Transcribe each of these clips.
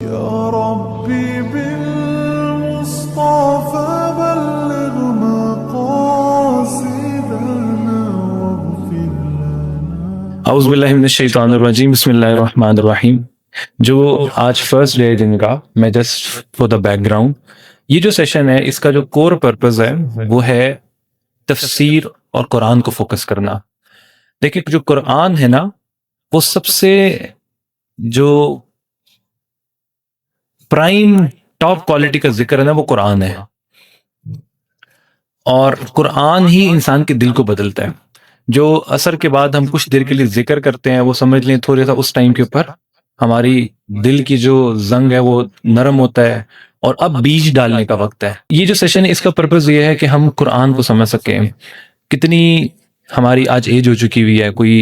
يا ربي بالمصطفى بلغ مقاصدنا واغفر لنا. اعوذ باللہ من الشیطان الرجیم، بسم اللہ الرحمن الرحیم۔ جو آج فرسٹ ڈے دن کا، میں just for the back ground, یہ جو سیشن ہے اس کا جو کور پرپز ہے وہ ہے تفسیر اور قرآن کو فوکس کرنا۔ دیکھیں جو قرآن ہے نا، وہ سب سے جو پرائم ٹاپ کوالٹی کا ذکر ہے نا، وہ قرآن ہے، اور قرآن ہی انسان کے دل کو بدلتا ہے۔ جو اثر کے بعد ہم کچھ دیر کے لیے ذکر کرتے ہیں، وہ سمجھ لیں تھوڑا سا اس ٹائم کے اوپر ہماری دل کی جو زنگ ہے وہ نرم ہوتا ہے، اور اب بیج ڈالنے کا وقت ہے۔ یہ جو سیشن ہے اس کا پرپز یہ ہے کہ ہم قرآن کو سمجھ سکیں۔ کتنی ہماری آج ایج ہو چکی ہوئی ہے، کوئی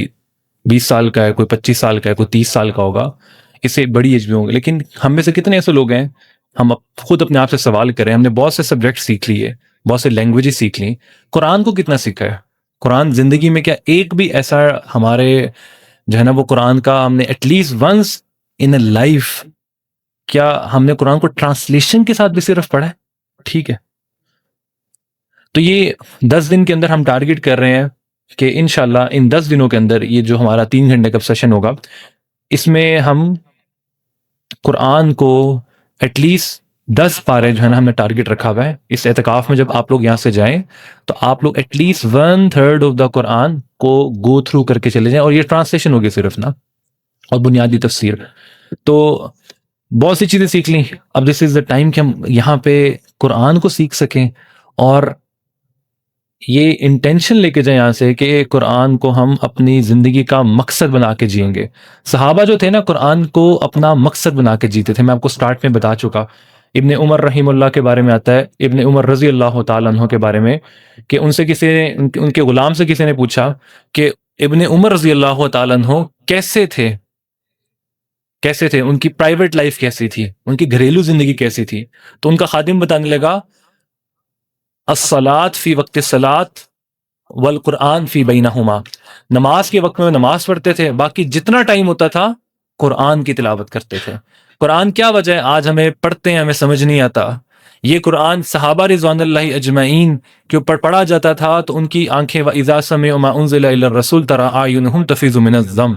20 سال کا ہے، کوئی 25 سال کا ہے، کوئی 30 سال کا ہوگا، اس سے بڑی ایج بھی ہوں گے، لیکن ہم میں سے کتنے ایسے لوگ ہیں، ہم خود اپنے آپ سے سوال کریں، ہم نے بہت سے سبجیکٹ سیکھ لیے، بہت سے لینگویجز سیکھ لی، قرآن کو کتنا سیکھا ہے؟ قرآن زندگی میں کیا ایک بھی ایسا ہمارے جو ہے نا وہ قرآن کا ہم نے at least once in a life, کیا ہم نے قرآن کو ٹرانسلیشن کے ساتھ بھی صرف پڑھا ہے؟ ٹھیک ہے، تو یہ 10 دن کے اندر ہم ٹارگٹ کر رہے ہیں کہ انشاءاللہ ان 10 دنوں کے اندر یہ جو ہمارا 3 گھنٹے کا سیشن ہوگا، اس میں ہم قرآن کو ایٹ لیسٹ 10 پارے جو ہے نا ہم نے ٹارگٹ رکھا ہوا ہے۔ اس اعتکاف میں جب آپ لوگ یہاں سے جائیں تو آپ لوگ ایٹ لیسٹ 1/3 آف دا قرآن کو گو تھرو کر کے چلے جائیں، اور یہ ٹرانسلیشن ہوگی صرف نا، اور بنیادی تفسیر۔ تو بہت سی چیزیں سیکھ لیں، اب دس از دا ٹائم کہ ہم یہاں پہ قرآن کو سیکھ سکیں، اور یہ انٹینشن لے کے جائیں یہاں سے کہ قرآن کو ہم اپنی زندگی کا مقصد بنا کے جئیں گے۔ صحابہ جو تھے نا، قرآن کو اپنا مقصد بنا کے جیتے تھے۔ میں آپ کو سٹارٹ میں بتا چکا، ابن عمر رحیم اللہ کے بارے میں آتا ہے، ابن عمر رضی اللہ تعالیٰ عنہ کے بارے میں، کہ ان سے کسی نے، ان کے غلام سے کسی نے پوچھا کہ ابن عمر رضی اللہ تعالیٰ عنہ کیسے تھے، ان کی پرائیویٹ لائف کیسی تھی، ان کی گھریلو زندگی کیسی تھی؟ تو ان کا خادم بتانے لگا، الصلاۃ فی وقت الصلاۃ والقرآن فی بینہما، نماز کے وقت میں نماز پڑھتے تھے، باقی جتنا ٹائم ہوتا تھا قرآن کی تلاوت کرتے تھے۔ قرآن کیا وجہ ہے آج ہمیں پڑھتے ہیں ہمیں سمجھ نہیں آتا؟ یہ قرآن صحابہ رضوان اللہ اجمعین کے اوپر پڑھا جاتا تھا تو ان کی آنکھیں وَإِذَا سَمِعُوا مَا أُنزِلَ إِلَى الرَّسُولِ تَرَىٰ أَعْيُنُهُمْ تَفِيضُ مِنَ الدَّمْعِ،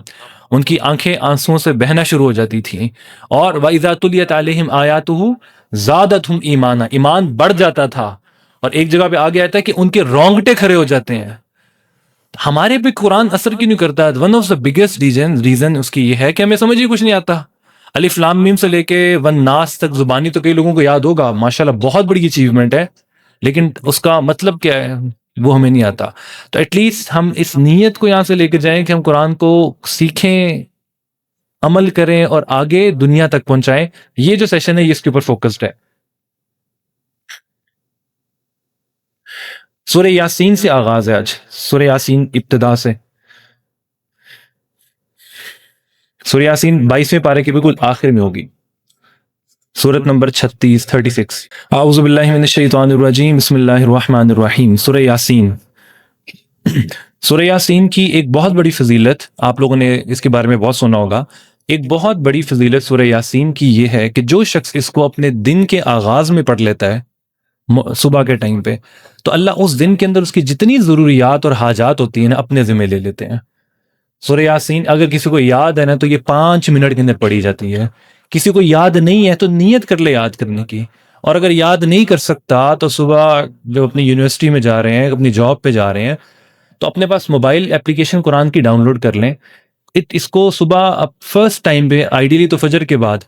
ان کی آنکھیں آنسوؤں سے بہنا شروع ہو جاتی تھیں۔ اور وَإِذَا تُلِيَتْ عَلَيْهِمْ آيَاتُهُ زَادَتْهُمْ إِيمَانًا، ایمان بڑھ جاتا تھا۔ اور ایک جگہ پہ آگے آتا ہے کہ ان کے رونگٹے کھڑے ہو جاتے ہیں۔ ہمارے پہ قرآن اثر کیوں نہیں کرتا؟ One of the biggest reason اس کی یہ ہے کہ ہمیں سمجھ ہی کچھ نہیں آتا۔ الف لام میم سے لے کے والناس تک زبانی تو کئی لوگوں کو یاد ہوگا، ماشاءاللہ بہت بڑی اچیومنٹ ہے، لیکن اس کا مطلب کیا ہے وہ ہمیں نہیں آتا۔ تو ایٹ لیسٹ ہم اس نیت کو یہاں سے لے کے جائیں کہ ہم قرآن کو سیکھیں، عمل کریں، اور آگے دنیا تک پہنچائیں۔ یہ جو سیشن ہے یہ اس کے اوپر فوکسڈ ہے۔ سورہ یاسین سے آغاز ہے آج، سورہ یاسین ابتدا سے، سورہ یاسین 22ویں پارے کے بالکل آخر میں ہوگی، سورت نمبر 36 اعوذ باللہ من الشیطان الرجیم، بسم اللہ الرحمن الرحیم۔ سورہ یاسین، سورہ یاسین کی ایک بہت بڑی فضیلت، آپ لوگوں نے اس کے بارے میں بہت سنا ہوگا، ایک بہت بڑی فضیلت سورہ یاسین کی یہ ہے کہ جو شخص اس کو اپنے دن کے آغاز میں پڑھ لیتا ہے صبح کے ٹائم پہ، تو اللہ اس دن کے اندر اس کی جتنی ضروریات اور حاجات ہوتی ہیں نا اپنے ذمہ لے لیتے ہیں۔ سورہ یاسین اگر کسی کو یاد ہے نا تو یہ 5 منٹ کے اندر پڑھی جاتی ہے۔ کسی کو یاد نہیں ہے تو نیت کر لے یاد کرنے کی، اور اگر یاد نہیں کر سکتا تو صبح جب اپنی یونیورسٹی میں جا رہے ہیں، اپنی جاب پہ جا رہے ہیں، تو اپنے پاس موبائل اپلیکیشن قرآن کی ڈاؤن لوڈ کر لیں، اس کو صبح فرسٹ ٹائم پہ، آئیڈیلی تو فجر کے بعد،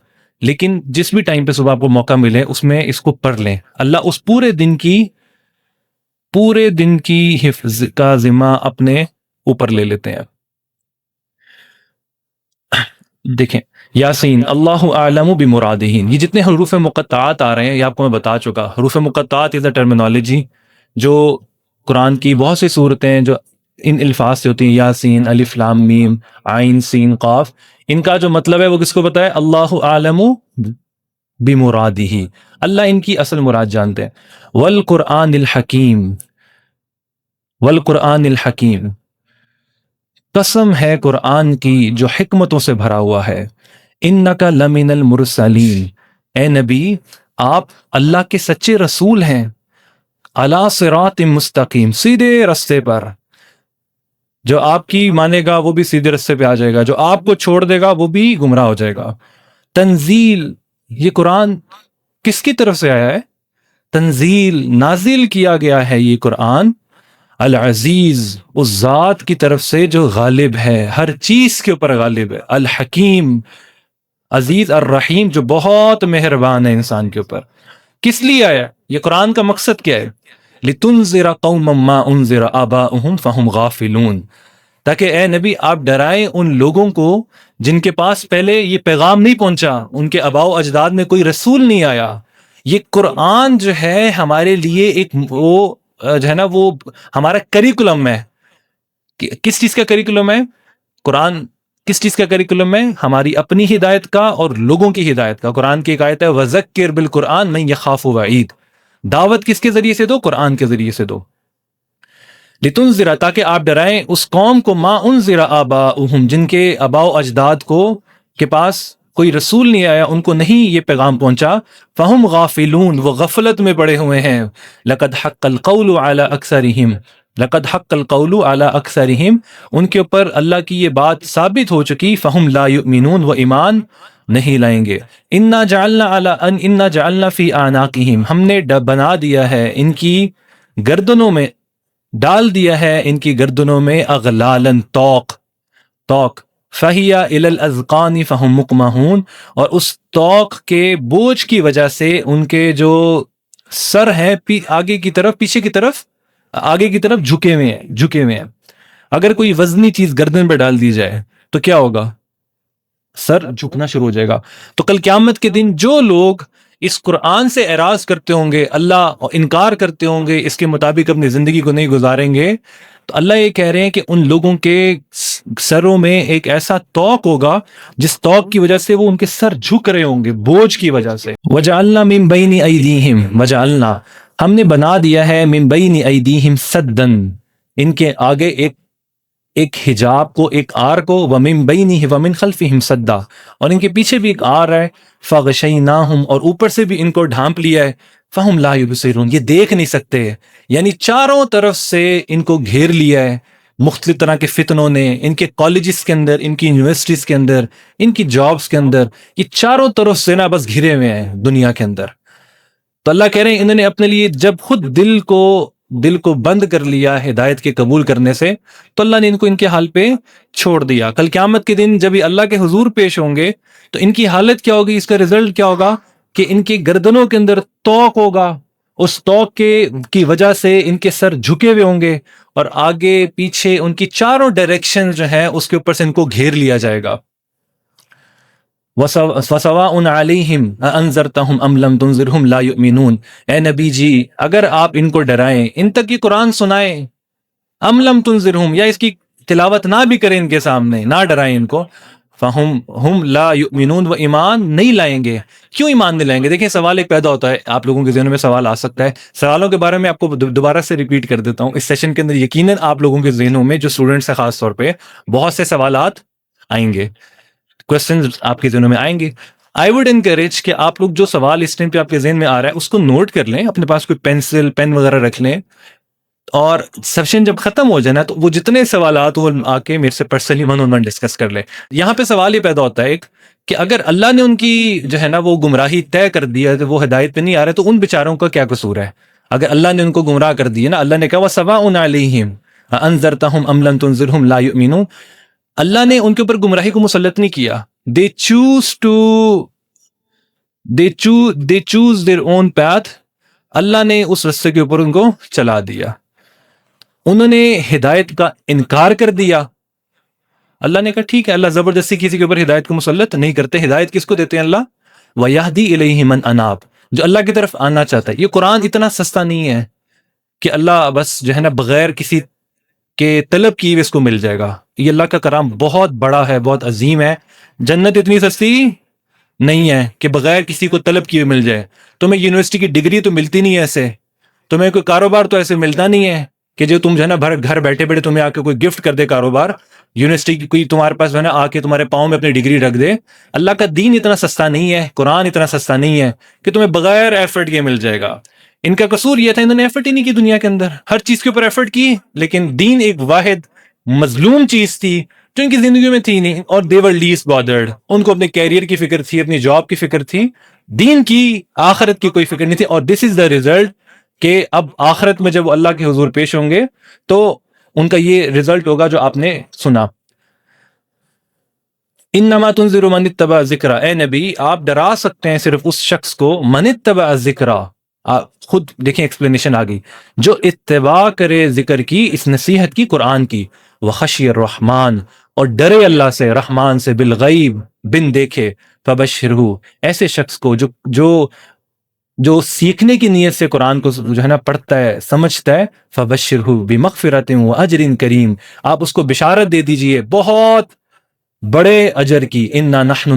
لیکن جس بھی ٹائم پہ صبح آپ کو موقع ملے اس میں اس کو پڑھ لیں۔ اللہ اس پورے دن کی حفظ کا ذمہ اپنے اوپر لے لیتے ہیں۔ دیکھیں یاسین، اللہ اعلم بمرادہ، یہ جتنے حروف مقطعات آ رہے ہیں یہ آپ کو میں بتا چکا۔ حروف مقطعات از اے ٹرمینالوجی جو قرآن کی بہت سی صورتیں جو ان الفاظ سے ہوتی ہیں، یاسین، الف لام میم، عین سین قاف، ان کا جو مطلب ہے وہ کس کو پتہ ہے؟ اللہ اعلم بمرادہ، اللہ ان کی اصل مراد جانتے ہیں۔ والقرآن الحکیم، قسم ہے قرآن کی جو حکمتوں سے بھرا ہوا ہے۔ انک لمن المرسلین، اے نبی آپ اللہ کے سچے رسول ہیں، علی صراط مستقیم، سیدھے رستے پر، جو آپ کی مانے گا وہ بھی سیدھے رستے پہ آ جائے گا، جو آپ کو چھوڑ دے گا وہ بھی گمراہ ہو جائے گا۔ تنزیل، یہ قرآن کس کی طرف سے آیا ہے؟ تنزیل، نازل کیا گیا ہے یہ قرآن، العزیز، اس ذات کی طرف سے جو غالب ہے، ہر چیز کے اوپر غالب ہے، الحکیم، عزیز، الرحیم، جو بہت مہربان ہے انسان کے اوپر۔ کس لیے آیا یہ قرآن کا مقصد کیا ہے؟ لِتُنذِرَ قَوْمًا مَا أُنذِرَ آبَاؤُهُمْ فَهُمْ غَافِلُونَ، تاکہ اے نبی آپ ڈرائیں ان لوگوں کو جن کے پاس پہلے یہ پیغام نہیں پہنچا، ان کے آباء و اجداد میں کوئی رسول نہیں آیا۔ یہ قرآن جو ہے ہمارے لیے ایک وہ جو ہے نا وہ ہمارا کریکولم ہے۔ کس چیز کا کریکولم ہے قرآن؟ کس چیز کا کریکولم ہے؟ ہماری اپنی ہدایت کا اور لوگوں کی ہدایت کا۔ قرآن کی ایک آیت ہے وَذَكِّرْ بِالْقُرْآنِ مَن يَخَافُ وَعِيدٍ، دعوت کس کے ذریعے سے دو؟ قرآن کے ذریعے سے دو۔ لِتُنذِرَ، تاکہ آپ ڈرائیں اس قوم کو، مَا أُنذِرَ آبَاؤُهُمْ، جن کے آباء و اجداد کو کے پاس کوئی رسول نہیں آیا، ان کو نہیں یہ پیغام پہنچا، فَهُمْ غَافِلُونَ، وہ غفلت میں پڑے ہوئے ہیں۔ لَقَدْ حَقَّ الْقَوْلُ عَلَىٰ أَكْثَرِهِمْ، لَقَدْ حَقَّ الْقَوْلُ عَلَىٰ أَكْثَرِهِمْ، ان کے اوپر اللہ کی یہ بات ثابت ہو چکی، فَهُمْ لَا يُؤْمِنُونَ، وہ ایمان نہیں لائیں گے۔ اِنَّا جَعَلْنَا فِي أَعْنَاقِهِمْ، ہم نے بنا دیا ہے ان کی گردنوں میں، ڈال دیا ہے ان کی گردنوں میں، اغلالاً، توق، فہیا الی الاذقان فہم مقمحون، اور اس توق کے بوجھ کی وجہ سے ان کے جو سر ہیں آگے کی طرف، پیچھے کی طرف، آگے کی طرف جھکے ہوئے ہیں۔ اگر کوئی وزنی چیز گردن پہ ڈال دی جائے تو کیا ہوگا؟ سر جھکنا شروع ہو جائے گا۔ تو کل قیامت کے دن جو لوگ اس قرآن سے اعراض کرتے ہوں گے، اللہ انکار کرتے ہوں گے، اس کے مطابق اپنی زندگی کو نہیں گزاریں گے، تو اللہ یہ کہہ رہے ہیں کہ ان لوگوں کے سروں میں ایک ایسا توق ہوگا جس توق کی وجہ سے وہ ان کے سر جھک رہے ہوں گے بوجھ کی وجہ سے۔ وَجَعَلْنَا مِن بَيْنِ أَيْدِيهِمْ، وَجَعَلْنَا، ہم نے بنا دیا ہے، مِن بَيْنِ أَيْدِيهِمْ سَدًّا، ان کے آگے ایک حجاب کو، ایک آر کو، وَمِن بَيْنِهِ وَمِن خَلْفِهِمْ سَدًّا، اور ان کے پیچھے بھی ایک آر ہے، فَغَشَيْنَاهُمْ، اور اوپر سے بھی ان کو ڈھانپ لیا ہے، فَهُمْ لَا يُبْصِرُونَ، یہ دیکھ نہیں سکتے، یعنی چاروں طرف سے ان کو گھیر لیا ہے مختلف طرح کے فتنوں نے، ان کے کالجز کے اندر، ان کی یونیورسٹیز کے اندر، ان کی جابز کے اندر، یہ چاروں طرف سے نا بس گھرے ہوئے ہیں دنیا کے اندر۔ تو اللہ کہہ رہے ہیں انہوں نے اپنے لیے جب خود دل کو بند کر لیا ہدایت کے قبول کرنے سے، تو اللہ نے ان کو ان کے حال پہ چھوڑ دیا۔ کل قیامت کے دن جب یہ اللہ کے حضور پیش ہوں گے تو ان کی حالت کیا ہوگی؟ اس کا رزلٹ کیا ہوگا کہ ان کی گردنوں کے اندر توق ہوگا، اس توق کی وجہ سے ان کے سر جھکے ہوئے ہوں گے، اور آگے پیچھے ان کی چاروں ڈائریکشن جو ہیں اس کے اوپر سے ان کو گھیر لیا جائے گا۔ وَسَوَاءٌ عَلَيْهِمْ أَأَنذَرْتَهُمْ أَمْ لَمْ تُنذِرْهُمْ لَا يُؤْمِنُونَ، اے نبی جی اگر آپ ان کو ڈرائیں، ان تک یہ قرآن سنائیں، ام لم تنذرہم، یا اس کی تلاوت نہ بھی کریں ان کے سامنے، نہ ڈرائیں ان کو، فہم لا یؤمنون، وہ ایمان نہیں لائیں گے۔ کیوں ایمان نہیں لائیں گے؟ دیکھیں سوال ایک پیدا ہوتا ہے، آپ لوگوں کے ذہنوں میں سوال آ سکتا ہے، سوالوں کے بارے میں آپ کو دوبارہ سے ریپیٹ کر دیتا ہوں، اس سیشن کے اندر یقیناً آپ لوگوں کے ذہنوں میں، جو اسٹوڈنٹس ہیں خاص طور پہ، بہت سے سوالات آئیں گے، کوسچنز آپ کے ذہنوں میں آئیں گے۔ آئی ووڈ انکریج کہ آپ لوگ جو سوال اس ٹائم پہ آپ کے ذہن میں آ رہا ہے اس کو نوٹ کر لیں، اپنے پاس کوئی پینسل پین وغیرہ رکھ لیں، اور سیشن جب ختم ہو جائے نا تو وہ جتنے سوالات وہ آ کے میرے سے personally one on one discuss کر لیں۔ یہاں پہ سوال یہ پیدا ہوتا ہے ایک کہ اگر اللہ نے ان کی جو ہے نا وہ گمراہی طے کر دی ہے، وہ ہدایت پہ نہیں آ رہے، تو ان بیچاروں کا کیا قصور ہے؟ اگر اللہ نے ان کو گمراہ کر دی ہے نا، اللہ نے کہا وَسَوَاءٌ عَلَيْهِمْ أَأَنذَرْتَهُمْ أَمْ لَمْ تُنذِرْهُمْ لَا يُؤْمِنُونَ، اللہ نے ان کے اوپر گمراہی کو مسلط نہیں کیا، they choose their own path، اللہ نے اس رستے کے اوپر ان کو چلا دیا، انہوں نے ہدایت کا انکار کر دیا۔ اللہ نے کہا ٹھیک ہے، اللہ زبردستی کسی کے اوپر ہدایت کو مسلط نہیں کرتے، ہدایت کس کو دیتے ہیں اللہ؟ وَيَهْدِي إِلَيْهِ مَنْ أَنَابَ، جو اللہ کی طرف آنا چاہتا ہے۔ یہ قرآن اتنا سستا نہیں ہے کہ اللہ بس جو ہے نا بغیر کسی کے طلب کیے اس کو مل جائے گا، یہ اللہ کا کرام بہت بڑا ہے، بہت عظیم ہے۔ جنت اتنی سستی نہیں ہے کہ بغیر کسی کو طلب کیے مل جائے۔ تمہیں یونیورسٹی کی ڈگری تو ملتی نہیں ہے ایسے، تمہیں کوئی کاروبار تو ایسے ملتا نہیں ہے کہ جو تم جو ہے نا گھر بیٹھے بیٹھے تمہیں آ کے کوئی گفٹ کر دے کاروبار، یونیورسٹی کی کوئی تمہارے پاس جو ہے نا آ کے تمہارے پاؤں میں اپنی ڈگری رکھ دے. اللہ کا دین اتنا سستا نہیں ہے، قرآن اتنا سستا نہیں ہے کہ تمہیں بغیر ایفرٹ کے مل جائے گا. ان کا قصور یہ تھا انہوں نے ایفرٹ ہی نہیں کی دنیا کے اندر، ہر چیز کے اوپر ایفرٹ کی، لیکن دین ایک واحد مظلوم چیز تھی جو ان کی زندگی میں تھی نہیں، اور they were least bothered. ان کو اپنے کیریئر کی فکر تھی، اپنی جاب کی فکر تھی، دین کی آخرت کی کوئی فکر نہیں تھی. اور دس از دا ریزلٹ کہ اب آخرت میں جب وہ اللہ کے حضور پیش ہوں گے تو ان کا یہ ریزلٹ ہوگا جو آپ نے سنا. انما تنذر من اتبع ذکر، اے نبی آپ ڈرا سکتے ہیں صرف اس شخص کو، من اتبع ذکر، خود دیکھیں ایکسپلینیشن آ گئی، جو اتباع کرے ذکر کی، اس نصیحت کی، قرآن کی، وخشی الرحمن، اور ڈرے اللہ سے، رحمان سے، بالغیب، بن دیکھے، فبشرہ، ایسے شخص کو جو سیکھنے کی نیت سے قرآن کو جو ہے نا پڑھتا ہے، سمجھتا ہے، فبشرہ بمغفرۃ واجر کریم، آپ اس کو بشارت دے دیجئے بہت بڑے اجر کی. انا نحن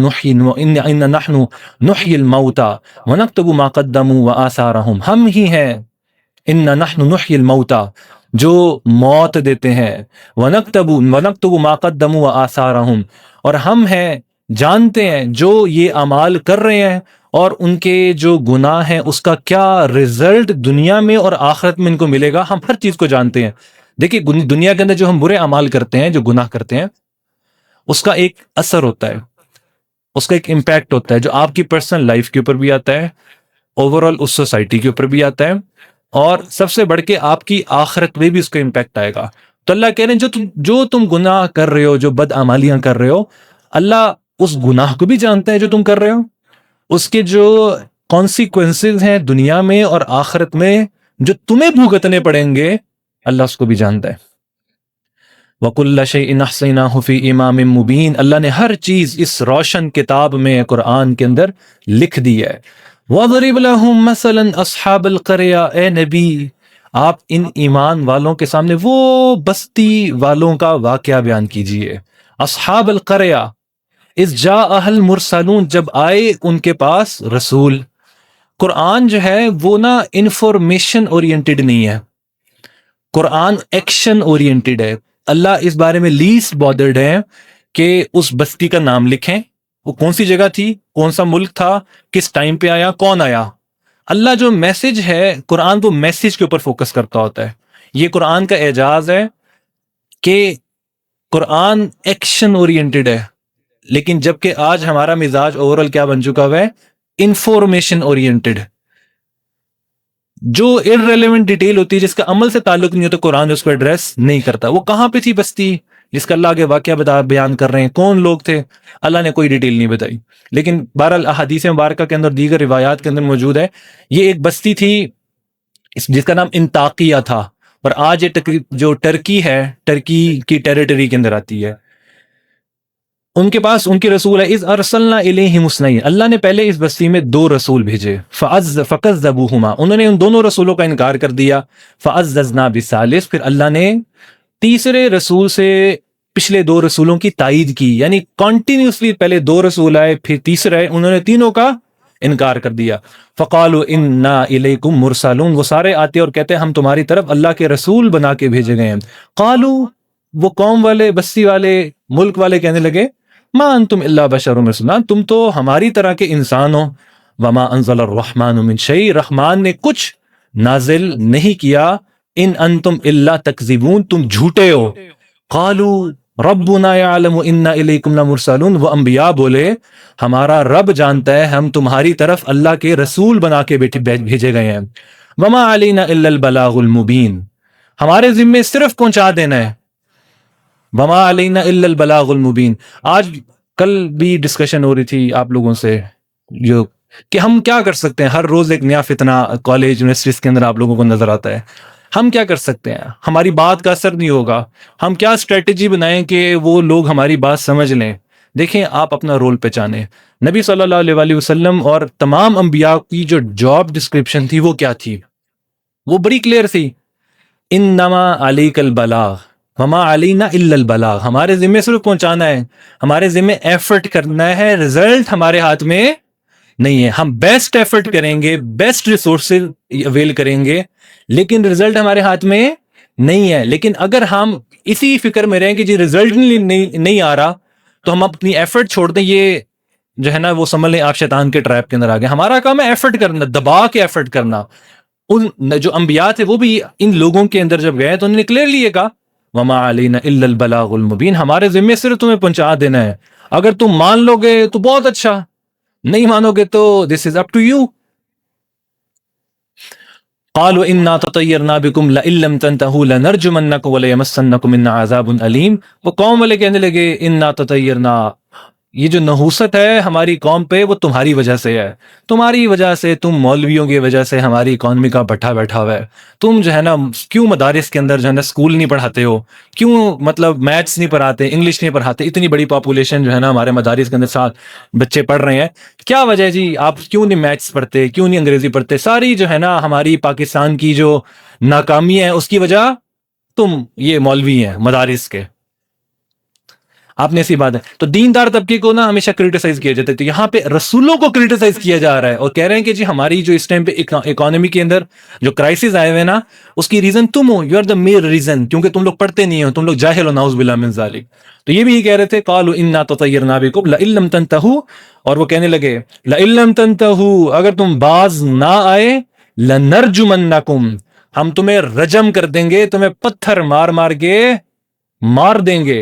نحیی الموتى ونکتب ما قدموا وآثارهم، ہم ہی ہیں، انا نحن نحیی الموتى، جو موت دیتے ہیں، ونکتب ما قدموا وآثارهم، اور ہم ہیں جانتے ہیں جو یہ اعمال کر رہے ہیں اور ان کے جو گناہ ہیں اس کا کیا رزلٹ دنیا میں اور آخرت میں ان کو ملے گا. ہم ہر چیز کو جانتے ہیں. دیکھیں دنیا کے اندر جو ہم برے اعمال کرتے ہیں، جو گناہ کرتے ہیں، اس کا ایک اثر ہوتا ہے، اس کا ایک امپیکٹ ہوتا ہے جو آپ کی پرسنل لائف کے اوپر بھی آتا ہے، اوور آل اس سوسائٹی کے اوپر بھی آتا ہے، اور سب سے بڑھ کے آپ کی آخرت میں بھی اس کا امپیکٹ آئے گا. تو اللہ کہہ رہے ہیں جو تم گناہ کر رہے ہو، جو بد اعمالیاں کر رہے ہو، اللہ اس گناہ کو بھی جانتا ہے جو تم کر رہے ہو، اس کے جو کانسیکوینسز ہیں دنیا میں اور آخرت میں جو تمہیں بھگتنے پڑیں گے، اللہ اس کو بھی جانتا ہے. وَكُلَّ شَيْءٍ أَحْصَيْنَاهُ فِي إِمَامٍ مُبِينٍ، اللہ نے ہر چیز اس روشن کتاب میں، قرآن کے اندر لکھ دی ہے. وَضْرِبْ لَهُمْ مَثَلًا أَصْحَابَ الْقَرْيَةِ، اے نبی آپ ان ایمان والوں کے سامنے وہ بستی والوں کا واقعہ بیان کیجئے. اصحاب القریہ اذ جاءها المرسلون، جب آئے ان کے پاس رسول. قرآن جو ہے وہ نا انفارمیشن اورینٹڈ نہیں ہے، قرآن ایکشن اورینٹڈ ہے. اللہ اس بارے میں لیسٹ بادرڈ ہے کہ اس بستی کا نام لکھیں، وہ کون سی جگہ تھی، کون سا ملک تھا، کس ٹائم پہ آیا، کون آیا. اللہ جو میسج ہے، قرآن وہ میسج کے اوپر فوکس کرتا ہوتا ہے. یہ قرآن کا اعجاز ہے کہ قرآن ایکشن اورینٹڈ ہے، لیکن جبکہ آج ہمارا مزاج اوورال کیا بن چکا ہوا ہے، انفارمیشن اورینٹڈ. جو ارریلیونٹ ڈیٹیل ہوتی ہے، جس کا عمل سے تعلق نہیں ہوتا، قرآن اس کو ایڈریس نہیں کرتا. وہ کہاں پہ تھی بستی جس کا اللہ کے واقعہ بیان کر رہے ہیں، کون لوگ تھے، اللہ نے کوئی ڈیٹیل نہیں بتائی. لیکن بہرحال احادیث مبارکہ کے اندر، دیگر روایات کے اندر موجود ہے. یہ ایک بستی تھی جس کا نام انطاکیہ تھا، اور آج یہ جو ٹرکی ہے، ٹرکی کی ٹیریٹری کے اندر آتی ہے. ان کے پاس ان کے رسول ہے. اذ ارسلنا الیہم اثنین، اللہ نے پہلے اس بستی میں 2 رسول بھیجے. فکذبوہما، انہوں نے ان دونوں رسولوں کا انکار کر دیا. فعززنا بالثالث، پھر اللہ نے تیسرے رسول سے پچھلے 2 رسولوں کی تائید کی. یعنی کنٹینیوسلی پہلے 2 رسول آئے، پھر تیسرا ہے، انہوں نے تینوں کا انکار کر دیا. فقالوا انا الیکم مرسلون، وہ سارے آتے اور کہتے ہیں ہم تمہاری طرف اللہ کے رسول بنا کے بھیجے گئے ہیں. قالوا، وہ قوم والے، بستی والے، ملک والے کہنے لگے، ما انتم الا بشر مثلنا، تم تو ہماری طرح کے انسان ہو. وما انزل الرحمن من شیء، رحمان نے کچھ نازل نہیں کیا. ان انتم الا تکذبون، تم جھوٹے ہو. قالوا ربنا یعلم انا الیکم لمرسلون، وہ انبیاء بولے ہمارا رب جانتا ہے ہم تمہاری طرف اللہ کے رسول بنا کے بھیجے گئے ہیں. وما علینا الا البلاغ المبین، ہمارے ذمے صرف پہنچا دینا ہے. وما علینا الا البلاغ المبین. آج کل بھی ڈسکشن ہو رہی تھی آپ لوگوں سے جو کہ ہم کیا کر سکتے ہیں. ہر روز ایک نیا فتنہ کالج یونیورسٹیز کے اندر آپ لوگوں کو نظر آتا ہے. ہم کیا کر سکتے ہیں؟ ہماری بات کا اثر نہیں ہوگا. ہم کیا اسٹریٹجی بنائیں کہ وہ لوگ ہماری بات سمجھ لیں؟ دیکھیں آپ اپنا رول پہچانیں. نبی صلی اللہ علیہ وآلہ وسلم اور تمام انبیاء کی جو جاب ڈسکرپشن تھی وہ کیا تھی؟ وہ بڑی کلیئر تھی. انما علیک البلاغ وما علینا الا البلاغ، ہمارے ذمہ صرف پہنچانا ہے، ہمارے ذمہ ایفرٹ کرنا ہے، رزلٹ ہمارے ہاتھ میں نہیں ہے. ہم بیسٹ ایفرٹ کریں گے، بیسٹ ریسورسز اویل کریں گے، لیکن رزلٹ ہمارے ہاتھ میں نہیں ہے. لیکن اگر ہم اسی فکر میں رہیں کہ جی رزلٹ نہیں آ رہا تو ہم اپنی ایفرٹ چھوڑ دیں, یہ جو ہے نا وہ سمجھ لیں آپ شیطان کے ٹریپ کے اندر آ گئے. ہمارا کام ہے ایفرٹ کرنا, دبا کے ایفرٹ کرنا. ان جو انبیاء تھے وہ بھی ان لوگوں کے اندر جب گئے تو انہوں نے کلیئرلی یہ کہا وما علینا الا البلاغ المبین, ہمارے ذمے صرف تمہیں پہنچا دینا ہے, اگر تم مان لو گے تو بہت اچھا, نہیں مانو گے تو دس از اپ ٹو یو. قالوا انا تطیرنا بکم لئن لم تنتهوا لنرجمنکم وليمسنکم منا عذاب علیم. وہ قوم والے کہنے لگے انا تطیرنا, یہ جو نحوست ہے ہماری قوم پہ وہ تمہاری وجہ سے ہے, تمہاری وجہ سے, تم مولویوں کی وجہ سے ہماری اکانومی کا بٹھا بیٹھا ہوا ہے. تم جو ہے نا کیوں مدارس کے اندر جو ہے نا اسکول نہیں پڑھاتے ہو, کیوں مطلب میتھس نہیں پڑھاتے, انگلش نہیں پڑھاتے, اتنی بڑی پاپولیشن جو ہے نا ہمارے مدارس کے اندر ساتھ بچے پڑھ رہے ہیں, کیا وجہ ہے جی, آپ کیوں نہیں میتھس پڑھتے, کیوں نہیں انگریزی پڑھتے؟ ساری جو ہے نا ہماری پاکستان کی جو ناکامی ہے اس کی وجہ تم یہ مولوی ہیں مدارس کے. آپ نے ایسی بات ہے. تو دیندار طبقے کو نا ہمیشہ کریٹیسائز کیا جاتا ہے, تو یہاں پہ رسولوں کو کریٹیسائز کیا جا رہا ہے اور کہہ رہے ہیں کہ جی ہماری جو اس ٹائم پہ اکانومی کے اندر جو کرائسس آئے ہوئے نا اس کی ریزن تم ہو, you are the mere reason, کیونکہ تم لوگ پڑھتے نہیں ہو, تم لوگ جاہل ہو, نعوذ باللہ من ذالک. تو یہ بھی یہ کہہ رہے تھے قالوا انا تطیرنا بکم لئن لم تنتهوا, اور وہ کہنے لگے لئن لم تنتهوا, اگر تم باز نہ آئے, لنرجمنکم, ہم تمہیں رجم کر دیں گے, تمہیں پتھر مار مار کے مار دیں گے.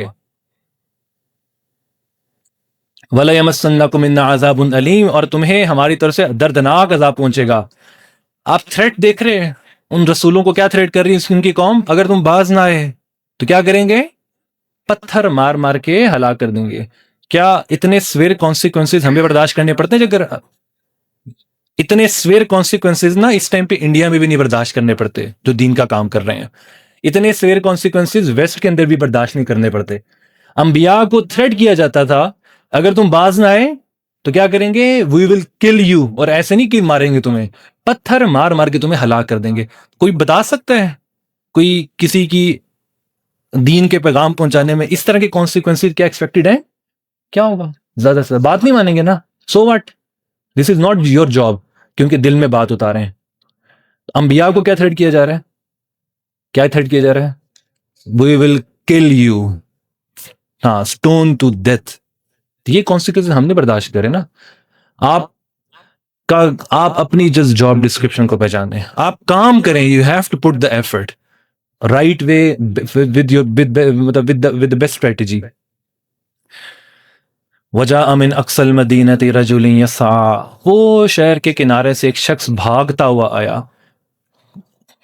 وَلَيَمَسَّنَّكُم مِّنَّا عَذَابٌ عَلِيمٌ, اور تمہیں ہماری طرف سے دردناک عذاب پہنچے گا. آپ تھریٹ دیکھ رہے ہیں ان رسولوں کو, کیا تھریٹ کر رہی ہے ان کی قوم, اگر تم باز نہ آئے تو کیا کریں گے, پتھر مار مار کے ہلاک کر دیں گے. کیا اتنے سویر کانسیکوینسز ہمیں برداشت کرنے پڑتے ہیں؟ اگر اتنے سویر کانسیکوینسز نا اس ٹائم پہ انڈیا میں بھی نہیں برداشت کرنے پڑتے جو دین کا کام کر رہے ہیں, اتنے سویر کانسیکوینسز ویسٹ کے اندر بھی برداشت نہیں کرنے پڑتے. انبیاء کو تھریٹ کیا جاتا تھا اگر تم باز نہ آئے تو کیا کریں گے, وی ول کل یو, اور ایسے نہیں کہ ماریں گے تمہیں, پتھر مار مار کے تمہیں ہلاک کر دیں گے. کوئی بتا سکتا ہے کوئی کسی کی دین کے پیغام پہنچانے میں اس طرح کے کانسیکوینسز کیا ایکسپیکٹڈ ہیں؟ کیا ہوگا؟ زیادہ سے بات نہیں مانیں گے نا, so what, this is not your job, کیونکہ دل میں بات اتارے ہیں. انبیاء کو کیا تھریٹ کیا جا رہا ہے, کیا تھریٹ کیا جا رہا ہے, وی ول کل یو, ہاں, اسٹون ٹو ڈیتھ. یہ کانسیکوینس ہم نے برداشت کرے نا. آپ اپنی جس جاب ڈسکرپشن کو پہچانے, آپ کام کریں, you have to put the effort right way with the best strategy. وجاء من اقصى المدینة رجل یسعى, وہ شہر کے کنارے سے ایک شخص بھاگتا ہوا آیا.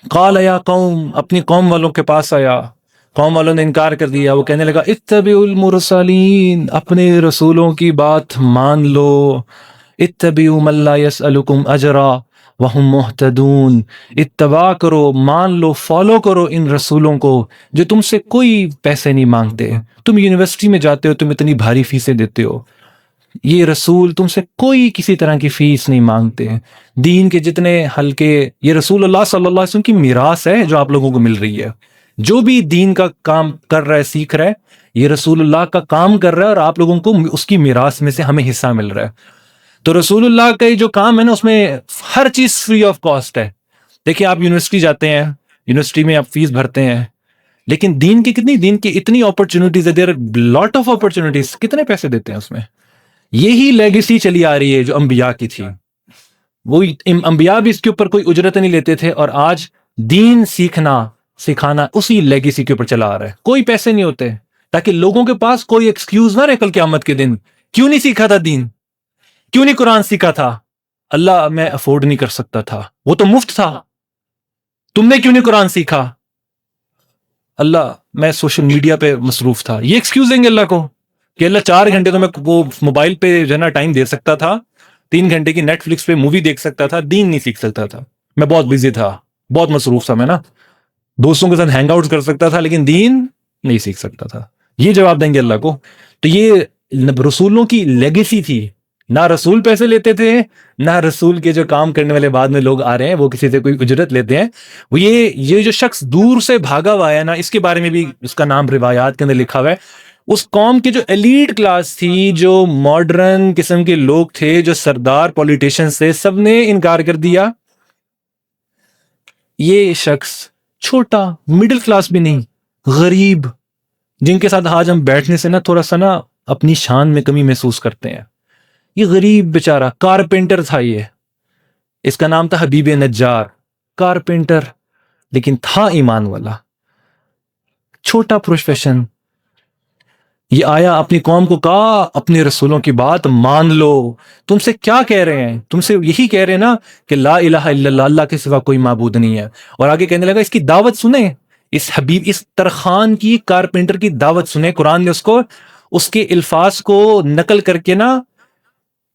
قال یا قوم, اپنی قوم والوں کے پاس آیا. قوم والوں نے انکار کر دیا. وہ کہنے لگا اتبعوا المرسلین, اپنے رسولوں کی بات مان لو. اتبعوا من لا يسألكم اجرا وهم مهتدون, اتباع کرو, مان لو, فالو کرو ان رسولوں کو جو تم سے کوئی پیسے نہیں مانگتے. تم یونیورسٹی میں جاتے ہو, تم اتنی بھاری فیسیں دیتے ہو, یہ رسول تم سے کوئی کسی طرح کی فیس نہیں مانگتے. دین کے جتنے حلقے, یہ رسول اللہ صلی اللہ علیہ وسلم کی میراث ہے جو آپ لوگوں کو مل رہی ہے. جو بھی دین کا کام کر رہا ہے, سیکھ رہا ہے, یہ رسول اللہ کا کام کر رہا ہے, اور آپ لوگوں کو اس کی میراث میں سے ہمیں حصہ مل رہا ہے. تو رسول اللہ کا جو کام ہے نا اس میں ہر چیز فری آف کاسٹ ہے. دیکھیں آپ یونیورسٹی جاتے ہیں, یونیورسٹی میں آپ فیس بھرتے ہیں, لیکن دین کی اتنی اپرچونٹیز ہے, دیر لاٹ آف اپرچونٹیز, کتنے پیسے دیتے ہیں اس میں. یہی لیگیسی چلی آ رہی ہے جو انبیاء کی تھی. وہ انبیاء بھی اس کے اوپر کوئی اجرت نہیں لیتے تھے, اور آج دین سکھانا اسی لیگیسی کے اوپر چلا آ رہا ہے. کوئی پیسے نہیں ہوتے تاکہ لوگوں کے پاس کوئی ایکسکیوز نہ رہے کل قیامت کے دن, کیوں نہیں سیکھا تھا دین, کیوں نہیں قرآن سیکھا تھا. اللہ میں افورڈ نہیں کر سکتا تھا, وہ تو مفت تھا, تم نے کیوں نہیں قرآن سیکھا. اللہ میں سوشل میڈیا پہ مصروف تھا. یہ ایکسکیوز دیں گے اللہ کو کہ اللہ 4 گھنٹے تو میں وہ موبائل پہ جو ہے نا ٹائم دے سکتا تھا, 3 گھنٹے کی نیٹ فلکس پہ مووی دیکھ سکتا تھا, دین نہیں سیکھ سکتا تھا, میں بہت بزی تھا, بہت مصروف تھا, میں نا دوستوں کے ساتھ ہینگ آؤٹ کر سکتا تھا لیکن دین نہیں سیکھ سکتا تھا. یہ جواب دیں گے اللہ کو. تو یہ رسولوں کی لیگیسی تھی. نہ رسول پیسے لیتے تھے, نہ رسول کے جو کام کرنے والے بعد میں لوگ آ رہے ہیں وہ کسی سے کوئی اجرت لیتے ہیں. وہ یہ جو شخص دور سے بھاگا ہوا ہے نا, اس کے بارے میں بھی اس کا نام روایات کے اندر لکھا ہوا ہے. اس قوم کی جو ایلیٹ کلاس تھی, جو ماڈرن قسم کے لوگ تھے, جو سردار پولیٹیشنز تھے, سب نے انکار کر دیا. یہ شخص چھوٹا، مڈل کلاس بھی نہیں، غریب، جن کے ساتھ آج ہم بیٹھنے سے نا تھوڑا سا نا اپنی شان میں کمی محسوس کرتے ہیں. یہ غریب بیچارہ کارپینٹر تھا، یہ اس کا نام تھا حبیب نجار، کارپینٹر، لیکن تھا ایمان والا. چھوٹا پروفیشن. یہ آیا اپنی قوم کو کہا اپنے رسولوں کی بات مان لو. تم سے کیا کہہ رہے ہیں؟ تم سے یہی کہہ رہے ہیں نا کہ لا الہ الا اللہ، اللہ کے سوا کوئی معبود نہیں ہے. اور آگے کہنے لگا اس کی دعوت سنیں، اس حبیب، اس ترخان کی، کارپینٹر کی دعوت سنیں. قرآن نے اس کے الفاظ کو نقل کر کے نا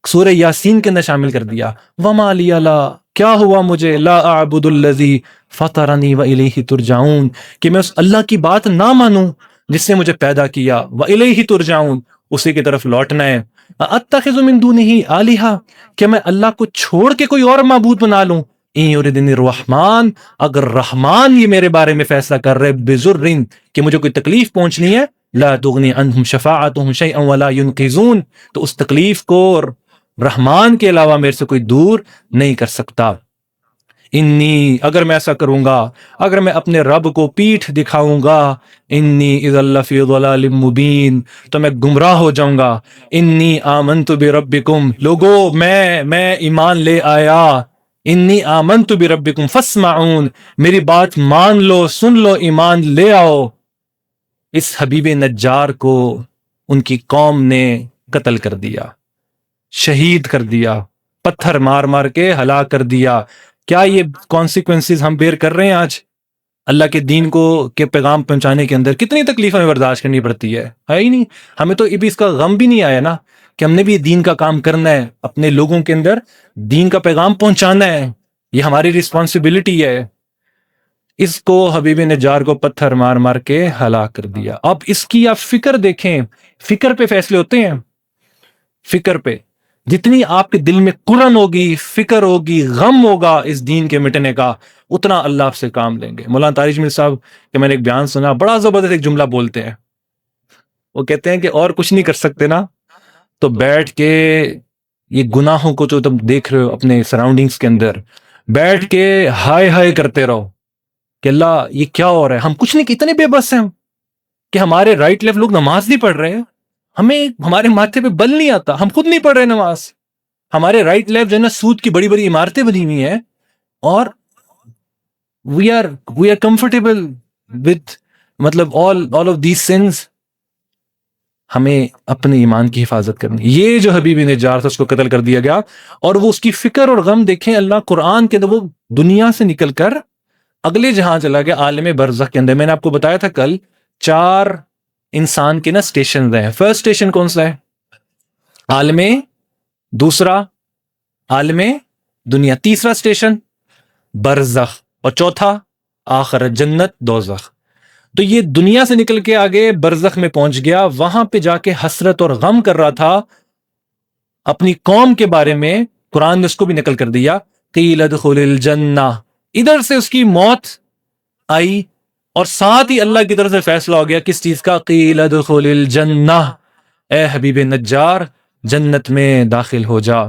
سورہ یاسین کے اندر شامل کر دیا. وما لی لا، کیا ہوا مجھے، لا اعبد الذی فطرنی والیہ ترجعون، کہ میں اس اللہ کی بات نہ مانوں جس نے مجھے پیدا کیا، والیہ ترجعون، اسی کی طرف لوٹنا ہے. اتخذ من دونہ آلہہ، کہ میں اللہ کو چھوڑ کے کوئی اور معبود بنا لوں. ان یردنی الرحمن، اگر رحمان یہ میرے بارے میں فیصلہ کر رہے بضر، کہ مجھے کوئی تکلیف پہنچنی ہے، لا تغنی عنہم شفاعتہم شیئا ولا ینقذون، تو اس تکلیف کو رحمان کے علاوہ میرے سے کوئی دور نہیں کر سکتا. انی، اگر میں ایسا کروں گا، اگر میں اپنے رب کو پیٹھ دکھاؤں گا، انی اذا لفی ضلال مبین، تو میں گمراہ ہو جاؤں گا. انی آمنت بربکم، لوگو میں ایمان لے آیا. انی آمنت بربکم فاسمعون، میری بات مان لو، سن لو، ایمان لے آؤ. اس حبیب نجار کو ان کی قوم نے قتل کر دیا، شہید کر دیا، پتھر مار مار کے ہلاک کر دیا. کیا یہ کانسیکوینسز ہم بیئر کر رہے ہیں آج؟ اللہ کے دین کو کے پیغام پہنچانے کے اندر کتنی تکلیف ہمیں برداشت کرنی پڑتی ہے ہی نہیں. ہمیں تو ابھی اس کا غم بھی نہیں آیا نا کہ ہم نے بھی دین کا کام کرنا ہے، اپنے لوگوں کے اندر دین کا پیغام پہنچانا ہے، یہ ہماری رسپانسبلٹی ہے. اس کو حبیب نجار کو پتھر مار مار کے ہلاک کر دیا. اب اس کی آپ فکر دیکھیں، فکر پہ فیصلے ہوتے ہیں، فکر پہ. جتنی آپ کے دل میں قرن ہوگی، فکر ہوگی، غم ہوگا اس دین کے مٹنے کا، اتنا اللہ آپ سے کام لیں گے. مولانا طارق جمیل صاحب کہ میں نے ایک بیان سنا، بڑا زبردست ایک جملہ بولتے ہیں. وہ کہتے ہیں کہ اور کچھ نہیں کر سکتے نا تو بیٹھ کے یہ گناہوں کو جو تم دیکھ رہے ہو اپنے سراؤنڈنگز کے اندر، بیٹھ کے ہائے ہائے کرتے رہو کہ اللہ یہ کیا ہو رہا ہے. ہم کچھ نہیں، اتنے بے بس ہیں کہ ہمارے رائٹ لیفٹ لوگ نماز نہیں پڑھ رہے ہیں، ہمیں ہمارے ماتھے پہ بل نہیں آتا، ہم خود نہیں پڑھ رہے نماز. ہمارے رائٹ لیفٹ جو ہے نا سود کی بڑی بڑی عمارتیں بنی ہوئی ہیں، اور وی آر کمفرٹیبل وتھ مطلب آل آف دیز سنز. ہمیں اپنے ایمان کی حفاظت کرنی. یہ جو حبیب نجار تھا اس کو قتل کر دیا گیا، اور وہ اس کی فکر اور غم دیکھیں. اللہ قرآن کے اندر وہ دنیا سے نکل کر اگلے جہاں چلا گیا، عالم برزخ کے اندر. میں نے آپ کو بتایا تھا کل 4 انسان کے نا اسٹیشن ہیں. فرسٹ اسٹیشن کون سا ہے؟ عالم، دوسرا عالم دنیا، تیسرا اسٹیشن برزخ، اور چوتھا آخرت، جنت دوزخ. تو یہ دنیا سے نکل کے آگے برزخ میں پہنچ گیا. وہاں پہ جا کے حسرت اور غم کر رہا تھا اپنی قوم کے بارے میں. قرآن نے اس کو بھی نقل کر دیا، قیل ادخل الجنہ. ادھر سے اس کی موت آئی، اور ساتھ ہی اللہ کی طرف سے فیصلہ ہو گیا کس چیز کا؟ قیل ادخل الجنہ، اے حبیب نجار جنت میں داخل ہو جا.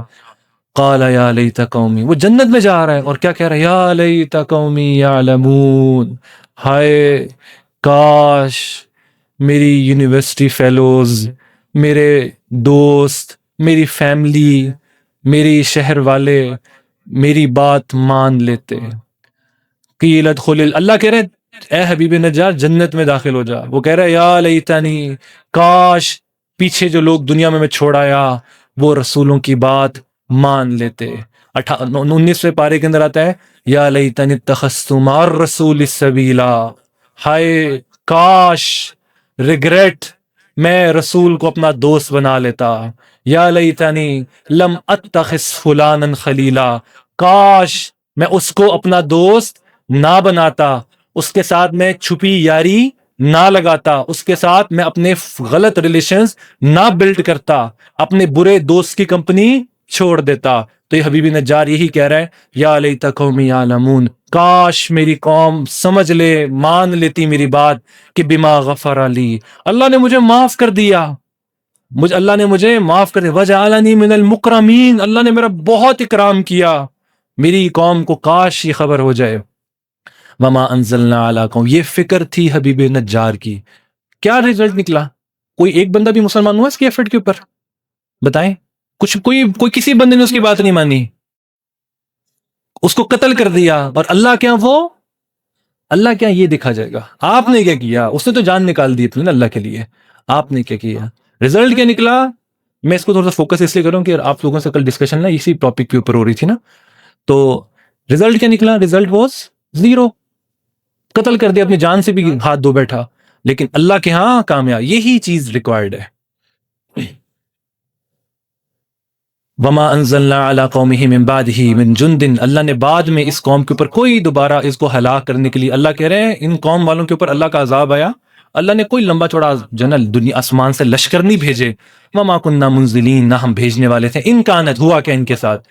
قال یا لیت قومی، وہ جنت میں جا رہا ہے اور کیا کہہ رہا ہے؟ یا لیت قومی یعلمون، ہائے کاش میری یونیورسٹی فیلوز، میرے دوست، میری فیملی، میری شہر والے میری بات مان لیتے. قیل ادخل، اللہ کہہ رہے اے حبیب نجار جنت میں داخل ہو جا. وہ کہہ رہا ہے یا لیتنی، کاش پیچھے جو لوگ دنیا میں چھوڑ آیا وہ رسولوں کی بات مان لیتے. 19ویں پارے کے اندر آتا ہے یا لیتنی اتخذت مع الرسول سبیلا، ہائے کاش، ریگریٹ، میں رسول کو اپنا دوست بنا لیتا. یا لیتنی لم اتخذ فلانا خلیلا، کاش میں اس کو اپنا دوست نہ بناتا، اس کے ساتھ میں چھپی یاری نہ لگاتا، اس کے ساتھ میں اپنے غلط ریلیشنز نہ بلڈ کرتا، اپنے برے دوست کی کمپنی چھوڑ دیتا. تو یہ حبیب نجار یہی کہہ رہا ہے یا لیت قومی یعلمون، کاش میری قوم سمجھ لے، مان لیتی میری بات کہ بما غفر لی، اللہ نے مجھے معاف کر دیا، اللہ نے مجھے معاف کر دیا. وجعلنی من المکرمین، اللہ نے میرا بہت اکرام کیا. میری قوم کو کاش یہ خبر ہو جائے. وما انزلنا علی قوم، یہ فکر تھی حبیب نجار کی. کیا رزلٹ نکلا؟ کوئی ایک بندہ بھی مسلمان ہوا اس کے ایفرٹ کے اوپر؟ بتائیں. کوئی کسی بندے نے اس کی بات نہیں مانی، اس کو قتل کر دیا. اور اللہ کیا یہ دیکھا جائے گا. آپ نے کیا کیا؟ اس نے تو جان نکال دی اپنی نا اللہ کے لیے. آپ نے کیا کیا؟ رزلٹ کیا نکلا؟ میں اس کو تھوڑا سا فوکس اس لیے کروں کہ آپ لوگوں سے کل ڈسکشن نا اسی ٹاپک کے اوپر ہو رہی تھی نا. تو رزلٹ کیا نکلا؟ Result was 0. قتل کر دیا، اپنی جان سے بھی ہاتھ دھو بیٹھا. لیکن اللہ کے ہاں کامیاب. یہی چیز ریکوائرڈ ہے. وما انزلنا علی قومہ من بعدہ من جند، اللہ نے بعد میں اس قوم کے اوپر کوئی دوبارہ اس کو ہلاک کرنے کے لیے، اللہ کہہ رہے ہیں ان قوم والوں کے اوپر اللہ کا عذاب آیا، اللہ نے کوئی لمبا چوڑا جنرل دنیا آسمان سے لشکر نہیں بھیجے. وما کننا منزلین، نہ ہم بھیجنے والے تھے. ان کانت، ہوا کیا ان کے ساتھ؟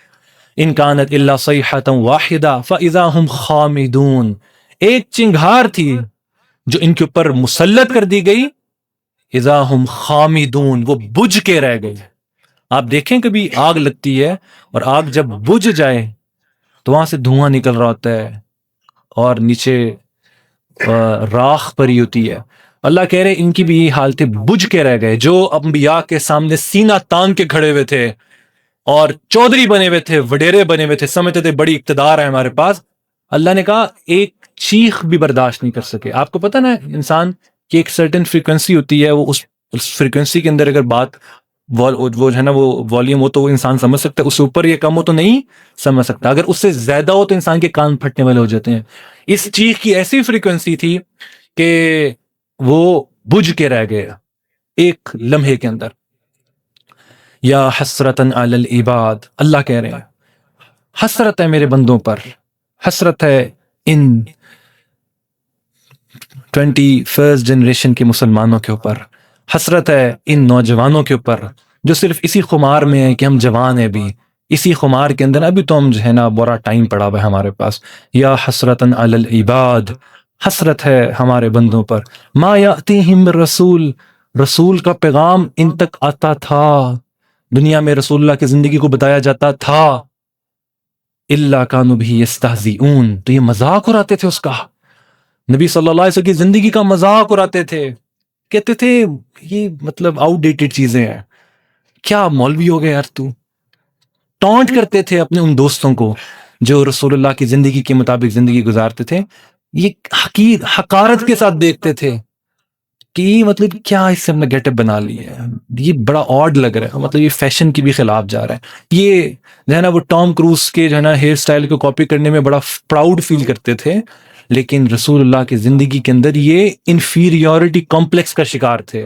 ان کانت الا صیحۃ واحدہ فاذا هم خامدون، ایک چنگھار تھی جو ان کے اوپر مسلط کر دی گئی. اذا هم خامدون، وہ بجھ کے رہ گئے. آپ دیکھیں کبھی آگ لگتی ہے اور آگ جب بجھ جائے تو وہاں سے دھواں نکل رہا ہوتا ہے اور نیچے راکھ پڑی ہوتی ہے. اللہ کہہ رہے ان کی بھی یہ حالت، بجھ کے رہ گئے. جو انبیاء کے سامنے سینہ تان کے کھڑے ہوئے تھے اور چودھری بنے ہوئے تھے، وڈیرے بنے ہوئے تھے، سمجھتے تھے بڑی اقتدار ہے ہمارے پاس، اللہ نے کہا ایک چیخ بھی برداشت نہیں کر سکے. آپ کو پتہ نا انسان کی ایک سرٹن فریکوینسی ہوتی ہے، وہ اس فریکوینسی کے اندر اگر بات وہ ہے نا وہ والیوم ہو تو وہ انسان سمجھ سکتا ہے، اس سے اوپر یہ کم ہو تو نہیں سمجھ سکتا. اگر اس سے زیادہ ہو تو انسان کے کان پھٹنے والے ہو جاتے ہیں. اس چیخ کی ایسی فریکوینسی تھی کہ وہ بجھ کے رہ گئے ایک لمحے کے اندر. یا حسرتن علی العباد، اللہ کہہ رہے ہیں حسرت ہے میرے بندوں پر، حسرت ہے ان 21st جنریشن کے مسلمانوں کے اوپر، حسرت ہے ان نوجوانوں کے اوپر جو صرف اسی خمار میں ہے کہ ہم جوان ہیں، بھی اسی خمار کے اندر ابھی تو ہم جو ہے نا بڑا ٹائم پڑا ہوا ہے ہمارے پاس. یا حسرتن علی العباد، حسرت ہے ہمارے بندوں پر. ما یاتیہم من رسول، رسول کا پیغام ان تک آتا تھا، دنیا میں رسول اللہ کی زندگی کو بتایا جاتا تھا، الا کانوا بہ یستہزئون، تو یہ مذاق اڑاتے تھے اس کا. نبی صلی اللہ علیہ وسلم کی زندگی کا مذاق اڑاتے تھے، کہتے تھے یہ مطلب آؤٹ ڈیٹڈ چیزیں ہیں، کیا مولوی ہو گئے یار تو. ٹونٹ کرتے تھے اپنے ان دوستوں کو جو رسول اللہ کی زندگی کے مطابق زندگی گزارتے تھے. یہ حقارت کے ساتھ دیکھتے تھے کہ یہ مطلب کیا اس سے ہم نے گیٹ اپ بنا لی ہے، یہ بڑا آڈ لگ رہا ہے، مطلب یہ فیشن کی بھی خلاف جا رہا ہے. یہ جو ہے نا وہ ٹام کروز کے جو ہے نا ہیئر سٹائل کو کاپی کرنے میں بڑا پراؤڈ فیل کرتے تھے، لیکن رسول اللہ کی زندگی کے اندر یہ انفیریورٹی کمپلیکس کا شکار تھے.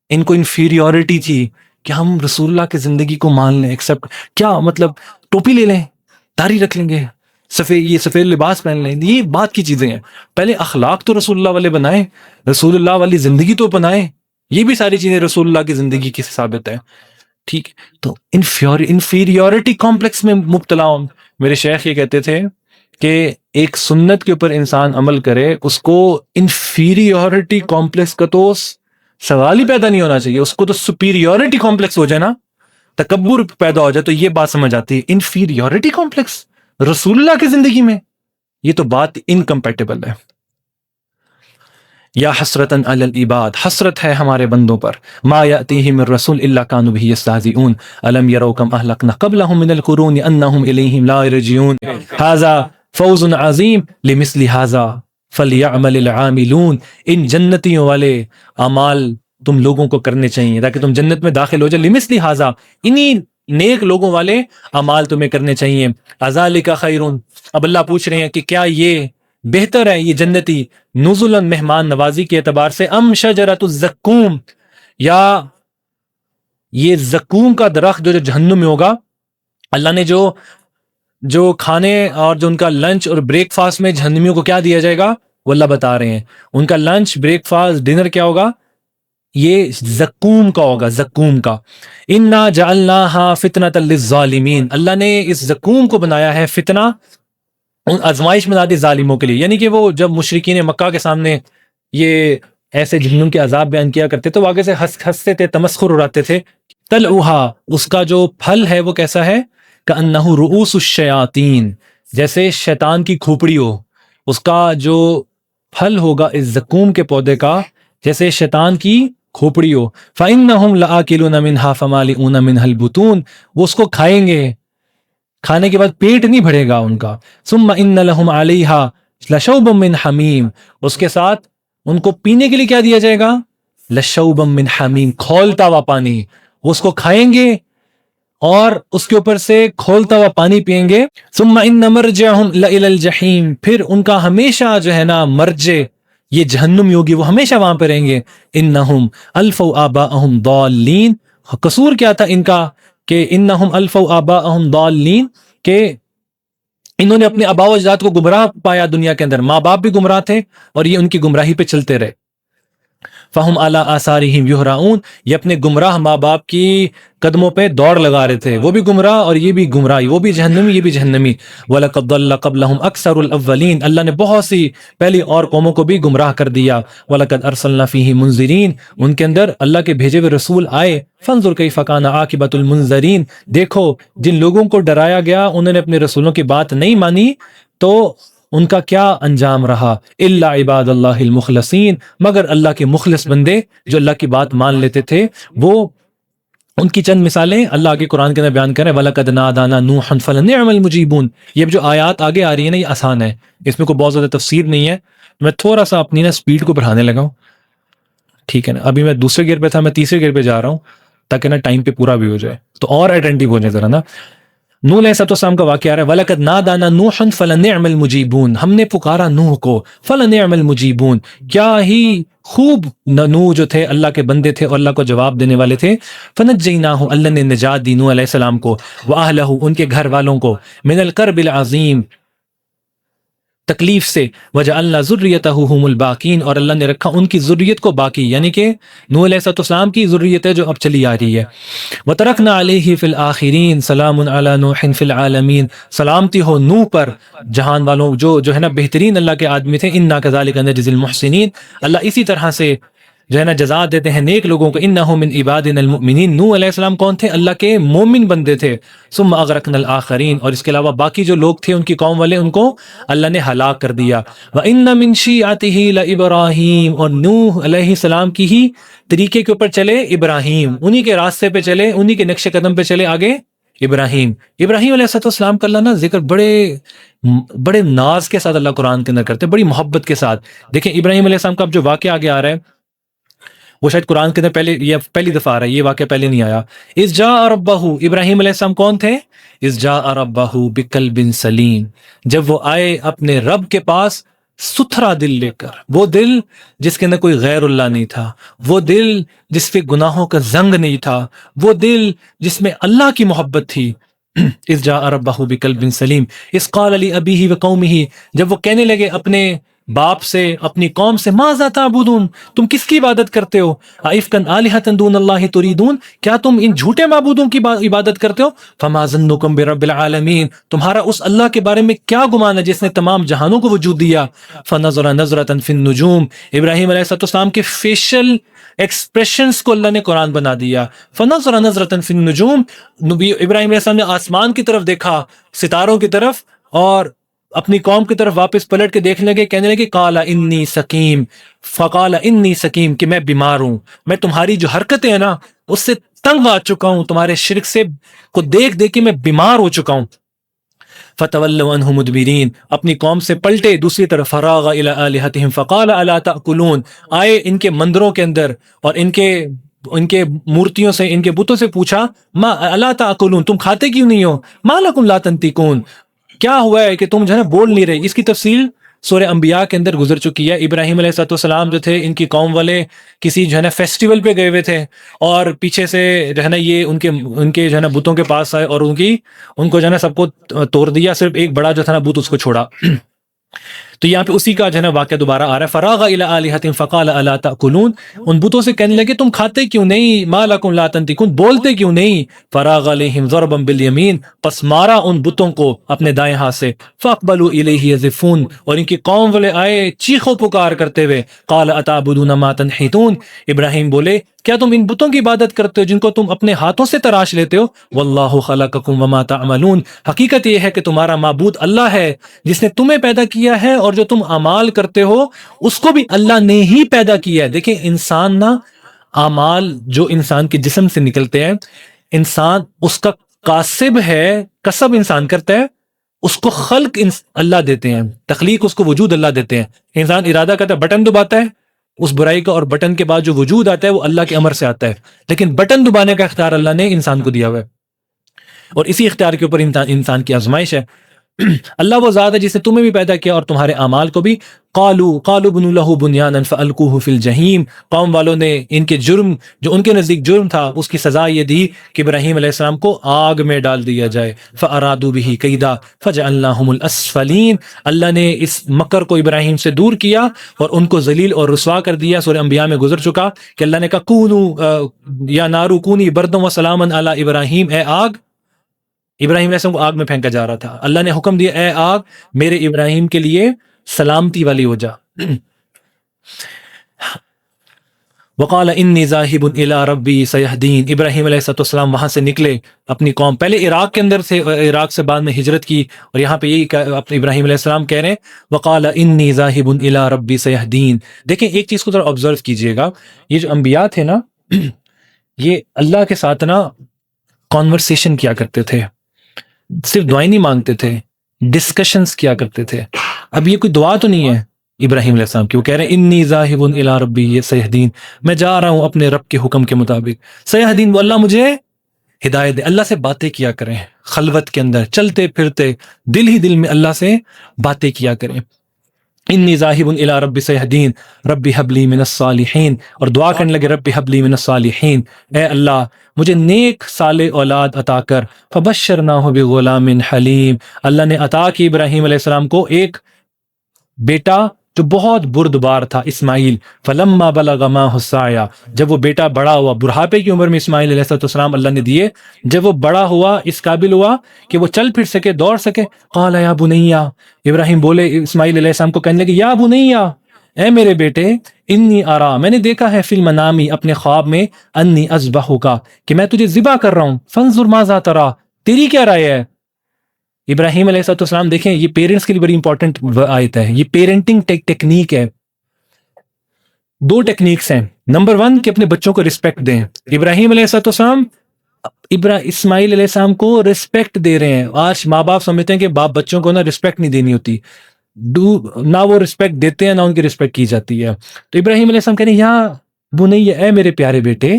ان کو انفیریورٹی تھی کہ ہم رسول اللہ کی زندگی کو مان لیں، ایکسپٹ، کیا مطلب ٹوپی لے لیں، داڑھی رکھ لیں گے، سفید لباس پہن لیں، یہ بات کی چیزیں ہیں. پہلے اخلاق تو رسول اللہ والے بنائیں، رسول اللہ والی زندگی تو بنائیں. یہ بھی ساری چیزیں رسول اللہ کی زندگی کی ثابت ہیں. ٹھیک، تو انفیریورٹی کمپلیکس میں مبتلا ہوں. میرے شیخ یہ کہتے تھے کہ ایک سنت کے اوپر انسان عمل کرے، اس کو انفیریورٹی کمپلیکس کا تو سوال ہی پیدا نہیں ہونا چاہیے، اس کو تو سپیریورٹی کمپلیکس ہو جائے نا، تکبر پیدا ہو جائے تو یہ بات سمجھ آتی ہے. انفیریورٹی کمپلیکس رسول اللہ کی زندگی میں، یہ تو بات انکمپیٹیبل ہے. یا حسرتن علی العباد، حسرت ہے ہمارے بندوں پر. ما یاتیہم من رسول الا کانوا بہ یستہزئون الم یروا کم اہلکنا قبلہم من القرون انہم الیہم لا یرجعون ھذا فوز عظیم لمثل ھذا فلیعمل العاملون. ان جنتیوں والے اعمال تم لوگوں کو کرنے چاہیے تاکہ تم جنت میں داخل ہو جائے. لمثل ھذا، انہی نیک لوگوں والے اعمال تمہیں کرنے چاہیے. اذالک خیر، اب اللہ پوچھ رہے ہیں کہ کیا یہ بہتر ہے یہ جنتی نزلا مہمان نوازی کے اعتبار سے، ام شجرۃ الزقوم، یا یہ زقوم کا درخت جو جہنم میں ہوگا. اللہ نے جو کھانے اور جو ان کا لنچ اور بریک فاسٹ میں جہنمیوں کو کیا دیا جائے گا وہ اللہ بتا رہے ہیں. ان کا لنچ، بریک فاسٹ، ڈنر کیا ہوگا؟ یہ زقوم کا ہوگا، زقوم کا. انا جعلناها فتنۃ للظالمین، اللہ نے اس زقوم کو بنایا ہے فتنہ، ان آزمائش میں دادی ظالموں کے لیے. یعنی کہ وہ جب مشرکین مکہ کے سامنے یہ ایسے جہنم کے عذاب بیان کیا کرتے تو آگے سے ہنستے تھے، تمسخر اڑاتے تھے. طلعھا، اس کا جو پھل ہے وہ کیسا ہے؟ کأنہ رؤوس الشیاطین، جیسے شیطان کی کھوپڑی ہو. اس کا جو پھل ہوگا اس زقوم کے پودے کا جیسے شیطان کی کھوپڑی ہو. فَإِنَّهُمْ لَآكِلُونَ مِنْهَا فَمَالِئُونَ مِنْهَا الْبُطُونَ، وہ اس کو کھائیں گے، کھانے کے بعد پیٹ نہیں بھرے گا ان کا. ثُمَّ إِنَّ لَهُمْ عَلَيْهَا لَشَوْبًا مِّنْ حَمِيمٍ، اس کے ساتھ ان کو پینے کے لیے کیا دیا جائے گا؟ لَشَوْبًا مِّنْ حَمِيمٍ، کھولتا ہوا پانی. وہ اس کو کھائیں گے اور اس کے اوپر سے کھولتا ہوا پانی پیئیں گے. ثم ان مرجعهم لإلى الجحیم، پھر ان کا ہمیشہ جو ہے نا مرجع یہ جہنم ہوگی، وہ ہمیشہ وہاں پہ رہیں گے. انہم الفوا آباءہم ضالین، قصور کیا تھا ان کا کہ انہم الفوا آباءہم ضالین، کہ انہوں نے اپنے آباء و اجداد کو گمراہ پایا دنیا کے اندر، ماں باپ بھی گمراہ تھے اور یہ ان کی گمراہی پہ چلتے رہے. فہم علی آثارہم یہرعون، یہ اپنے گمراہ ماں باپ کی قدموں پہ دوڑ لگا رہے تھے، وہ بھی گمراہ اور یہ بھی گمراہی، وہ بھی جہنمی یہ بھی جہنمی. وَلَقَدْ ضَلَّ قَبْلَهُمْ أَكْثَرُ الْأَوَّلِينَ، اللہ نے بہت سی پہلی اور قوموں کو بھی گمراہ کر دیا. وَلَقَدْ أَرْسَلْنَا فِيهِمْ مُنذِرِينَ، ان کے اندر اللہ کے بھیجے ہوئے رسول آئے. فَانظُرْ كَيْفَ كَانَ عَاقِبَةُ الْمُنذَرِينَ، دیکھو جن لوگوں کو ڈرایا گیا انہوں نے اپنے رسولوں کی بات نہیں مانی تو ان کا کیا انجام رہا. الا عباد اللہ المخلصین، مگر اللہ کے مخلص بندے جو اللہ کی بات مان لیتے تھے. وہ ان کی چند مثالیں اللہ آگے قرآن کے اندر بیان کریں. وَلَقَدْ نَادَانَا نُوحٌ فَلَنِعْمَ الْمُجِيبُونَ، یہ جو آیات آگے آ رہی ہے نا یہ آسان ہے، اس میں کوئی بہت زیادہ تفسیر نہیں ہے. میں تھوڑا سا اپنی نا سپیڈ کو بڑھانے لگا ہوں، ٹھیک ہے نا. ابھی میں دوسرے گیئر پہ تھا، میں تیسرے گیئر پہ جا رہا ہوں تاکہ نا ٹائم پہ پورا بھی ہو جائے تو اور اٹینٹیو ہو جائے ذرا نا. نوح علیہ السلام کا واقعہ آ رہا ہے. وَلَقَدْ نَادَانَا نُوحٌ فَلَنِعْمَ الْمُجِيبُونَ، ہم نے پکارا نوح کو. فَلَنِعْمَ الْمُجِيبُونَ، کیا ہی خوب نوح جو تھے اللہ کے بندے تھے اور اللہ کو جواب دینے والے تھے. فَنَجَّيْنَاهُ، اللہ نے نجات دی نوح علیہ السلام کو، وَأَهْلَهُ، ان کے گھر والوں کو، مِنَ الْكَرْبِ الْعَظِيمِ، تکلیف سے. وَجَعَلْنَا ذُرِّيَّتَهُ هُمُ الْبَاقِينَ، اور اللہ نے رکھا ان کی ذریت کو باقی، یعنی کہ نوح علیہ السلام کی ذریت ہے جو اب چلی آ رہی ہے. وَتَرَكْنَا عَلَيْهِ فِي الْآخِرِينَ سَلَامٌ عَلَى نُوحٍ فِي الْعَالَمِينَ، سلامتی ہو نوح پر جہان والوں جو ہے نا بہترین اللہ کے آدمی تھے. اِنَّا كَذَلِكَ نَجْزِي الْمُحْسِنِينَ، اللہ اسی طرح سے جو ہے نا جزا دیتے ہیں نیک لوگوں کو. انہو من عبادنا المؤمنین، نوح علیہ السلام کون تھے؟ اللہ کے مومن بندے تھے. ثم اغرقنا الآخرین، اور اس کے علاوہ باقی جو لوگ تھے ان کی قوم والے ان کو اللہ نے ہلاک کر دیا. وَإِنَّ مِن شِيعَتِهِ لَإِبْرَاهِيمَ، اور نوح علیہ السلام کی ہی طریقے کے اوپر چلے ابراہیم، انہی کے راستے پہ چلے، انہی کے نقش قدم پہ چلے آگے ابراہیم. ابراہیم علیہ السلام کا اللہ نا ذکر بڑے ناز کے ساتھ اللہ قرآن کے اندر کرتے، بڑی محبت کے ساتھ. دیکھیں ابراہیم علیہ السلام کا اب جو واقعہ آگے آ رہا ہے وہ شاید قرآن کے اندر پہلی دفعہ آ رہا ہے، یہ واقعہ پہلے نہیں آیا. اذ جاء ربہ، ابراہیم علیہ السلام کون تھے؟ اذ جاء ربہ بقلب سلیم، جب وہ آئے اپنے رب کے پاس ستھرا دل لے کر، وہ دل جس کے اندر کوئی غیر اللہ نہیں تھا، وہ دل جس پہ گناہوں کا زنگ نہیں تھا، وہ دل جس میں اللہ کی محبت تھی. اذ جاء ربہ بقلب سلیم اذ قال لأبیہ وقومہ، جب وہ کہنے لگے اپنے باپ سے اپنی قوم سے، ماذا تعبدون، تم کس کی عبادت کرتے ہو؟ ائفکن آلہۃ دون اللہ تریدون، کیا تم ان جھوٹے معبودوں کی عبادت کرتے ہو؟ فما ظنکم برب العالمین، تمہارا اس اللہ کے بارے میں کیا گمان ہے جس نے تمام جہانوں کو وجود دیا؟ فنظر نظرۃ فی النجوم، ابراہیم علیہ السلام کے فیشل ایکسپریشنز کو اللہ نے قرآن بنا دیا. فنظر نظرۃ فی النجوم، ابراہیم علیہ السلام نے آسمان کی طرف دیکھا، ستاروں کی طرف، اور اپنی قوم کی طرف واپس پلٹ کے دیکھنے لگے، کہنے لگے قال انی سقیم، فقال انی سقیم، کہ میں بیمار ہوں، میں تمہاری جو حرکتیں ہیں نا اس سے تنگ آ چکا ہوں، تمہارے شرک سے کو دیکھ دیکھ کے میں بیمار ہو چکا ہوں. فتولوا عنہ مدبرین، اپنی قوم سے پلٹے دوسری طرف. فراغ الی آلہتہم فقال الا تأکلون، آئے ان کے مندروں کے اندر اور ان کے مورتیوں سے، ان کے بتوں سے پوچھا، ما الا تأکلون، تم کھاتے کیوں نہیں ہو؟ ما لکم لا تنطقون، کیا ہوا ہے کہ تم جو ہے نا بول نہیں رہے؟ اس کی تفصیل سورہ انبیاء کے اندر گزر چکی ہے. ابراہیم علیہ السلام جو تھے ان کی قوم والے کسی جو ہے نا فیسٹیول پہ گئے ہوئے تھے اور پیچھے سے جو ہے نا یہ ان کے جو ہے نا بتوں کے پاس آئے اور ان کو جو ہے نا سب کو توڑ دیا، صرف ایک بڑا جو تھا نا بت اس کو چھوڑا. تو یہاں پہ اسی کا جو ہے نا واقعہ دوبارہ آ رہا ہے. فراغ الی آلہتہم فقال الا تأکلون، ان بتوں سے کہنے لگے تم کھاتے کیوں نہیں؟ ما لکم لا تنطقون، بولتے کیوں نہیں؟ فراغ علیہم ضربا بالیمین، پس مارا ان بتوں کو اپنے دائیں ہاتھ سے. فاقبلوا الیہ یزفون، اور ان کی قوم والے آئے چیخو پکار کرتے ہوئے. قال اتعبدون ما تنحتون، ابراہیم بولے کیا تم ان بتوں کی عبادت کرتے ہو جن کو تم اپنے ہاتھوں سے تراش لیتے ہو؟ واللہ خلقکم وما تعملون، حقیقت یہ ہے کہ تمہارا معبود اللہ ہے جس نے تمہیں پیدا کیا ہے اور اور جو تم اعمال کرتے ہو اس کو بھی اللہ نے ہی پیدا کیا ہے. دیکھیں انسان نا اعمال جو انسان کے جسم سے نکلتے ہیں، انسان اس کا کاسب ہے، کسب انسان کرتا ہے، اس کو خلق اللہ دیتے ہیں، تخلیق اس کو وجود اللہ دیتے ہیں. انسان ارادہ کرتا ہے، بٹن دباتا ہے اس برائی کا، اور بٹن کے بعد جو وجود آتا ہے وہ اللہ کے امر سے آتا ہے. لیکن بٹن دبانے کا اختیار اللہ نے انسان کو دیا ہوا ہے، اور اسی اختیار کے اوپر انسان کی آزمائش ہے. اللہ وہ ذات ہے جس نے تمہیں بھی پیدا کیا اور تمہارے اعمال کو بھی. قالوا بنوا له بنيانا فالقوه في الجحيم. قوم والوں نے ان کے جرم، جو ان کے نزدیک جرم تھا، اس کی سزا یہ دی کہ ابراہیم علیہ السلام کو آگ میں ڈال دیا جائے. فارادوا به كيدا فجعلناهم الاسفلين. اللہ نے اس مکر کو ابراہیم سے دور کیا اور ان کو ذلیل اور رسوا کر دیا. سورہ انبیاء میں گزر چکا کہ اللہ نے کہا کونوا یا نار کونی بردا وسلاما علی ابراہیم، اے آگ، ابراہیم علیہ السلام کو آگ میں پھینکا جا رہا تھا، اللہ نے حکم دیا اے آگ میرے ابراہیم کے لیے سلامتی والی ہو جا. وقال انی ذاہب الی ربی سیہدین. ابراہیم علیہ السلام وہاں سے نکلے اپنی قوم، پہلے عراق کے اندر سے، عراق سے بعد میں ہجرت کی، اور یہاں پہ یہی اپنے ابراہیم علیہ السلام کہہ رہے ہیں وقال انی ذاہب الی ربی سیہدین. دیکھیں ایک چیز کو ذرا آبزرو کیجئے گا، یہ جو انبیاء تھے نا یہ اللہ کے ساتھ نا کانورسیشن کیا کرتے تھے، صرف دعائیں نہیں مانگتے تھے، ڈسکشنز کیا کرتے تے. اب یہ کوئی دعا تو نہیں ہے ابراہیم علیہ السلام کی، وہ کہہ رہے ہیں انی ذاہب الی ربی سیہدین، میں جا رہا ہوں اپنے رب کے حکم کے مطابق. سیہدین، وہ اللہ مجھے ہدایت دے. اللہ سے باتیں کیا کریں خلوت کے اندر، چلتے پھرتے دل ہی دل میں اللہ سے باتیں کیا کریں. انی ذاہب الی ربی سیہدین ربی حب لی من الصالحین، اور دعا کرنے لگے ربی حب لی من الصالحین، اے اللہ مجھے نیک صالح اولاد عطا کر. فبشرناہ بغلام حلیم. اللہ نے عطا کی ابراہیم علیہ السلام کو ایک بیٹا جو بہت بردبار تھا، اسماعیل. فلما بلغ معہ السعی، جب وہ بیٹا بڑا ہوا، بڑھاپے کی عمر میں اسماعیل علیہ السلام اللہ نے دیے، جب وہ بڑا ہوا، اس قابل ہوا کہ وہ چل پھر سکے، دوڑ سکے، قال یا بنیا، ابراہیم بولے اسماعیل علیہ السلام کو، کہنے لگے یا بنیا، اے میرے بیٹے، انی ارا، میں نے دیکھا ہے، فی المنامی، اپنے خواب میں، انی اذبحک، کہ میں تجھے ذبح کر رہا ہوں، فانظر ماذا تری، تیری کیا رائے ہے. ابراہیم علیہ السلام دیکھیں یہ پیرنٹس کے لیے بڑی امپورٹنٹ آیت ہے، یہ پیرنٹنگ ٹیکنیک ہے. دو ٹیکنیکس ہیں. نمبر 1 کہ اپنے بچوں کو رسپیکٹ دیں. ابراہیم علیہ السلام اسماعیل علیہ السلام کو رسپیکٹ دے رہے ہیں. آج ماں باپ سمجھتے ہیں کہ باپ بچوں کو نا رسپیکٹ نہیں دینی ہوتی، نہ وہ رسپیکٹ دیتے ہیں نہ ان کی رسپیکٹ کی جاتی ہے. تو ابراہیم علیہ السلام کہنے یا بنیا، اے میرے پیارے بیٹے،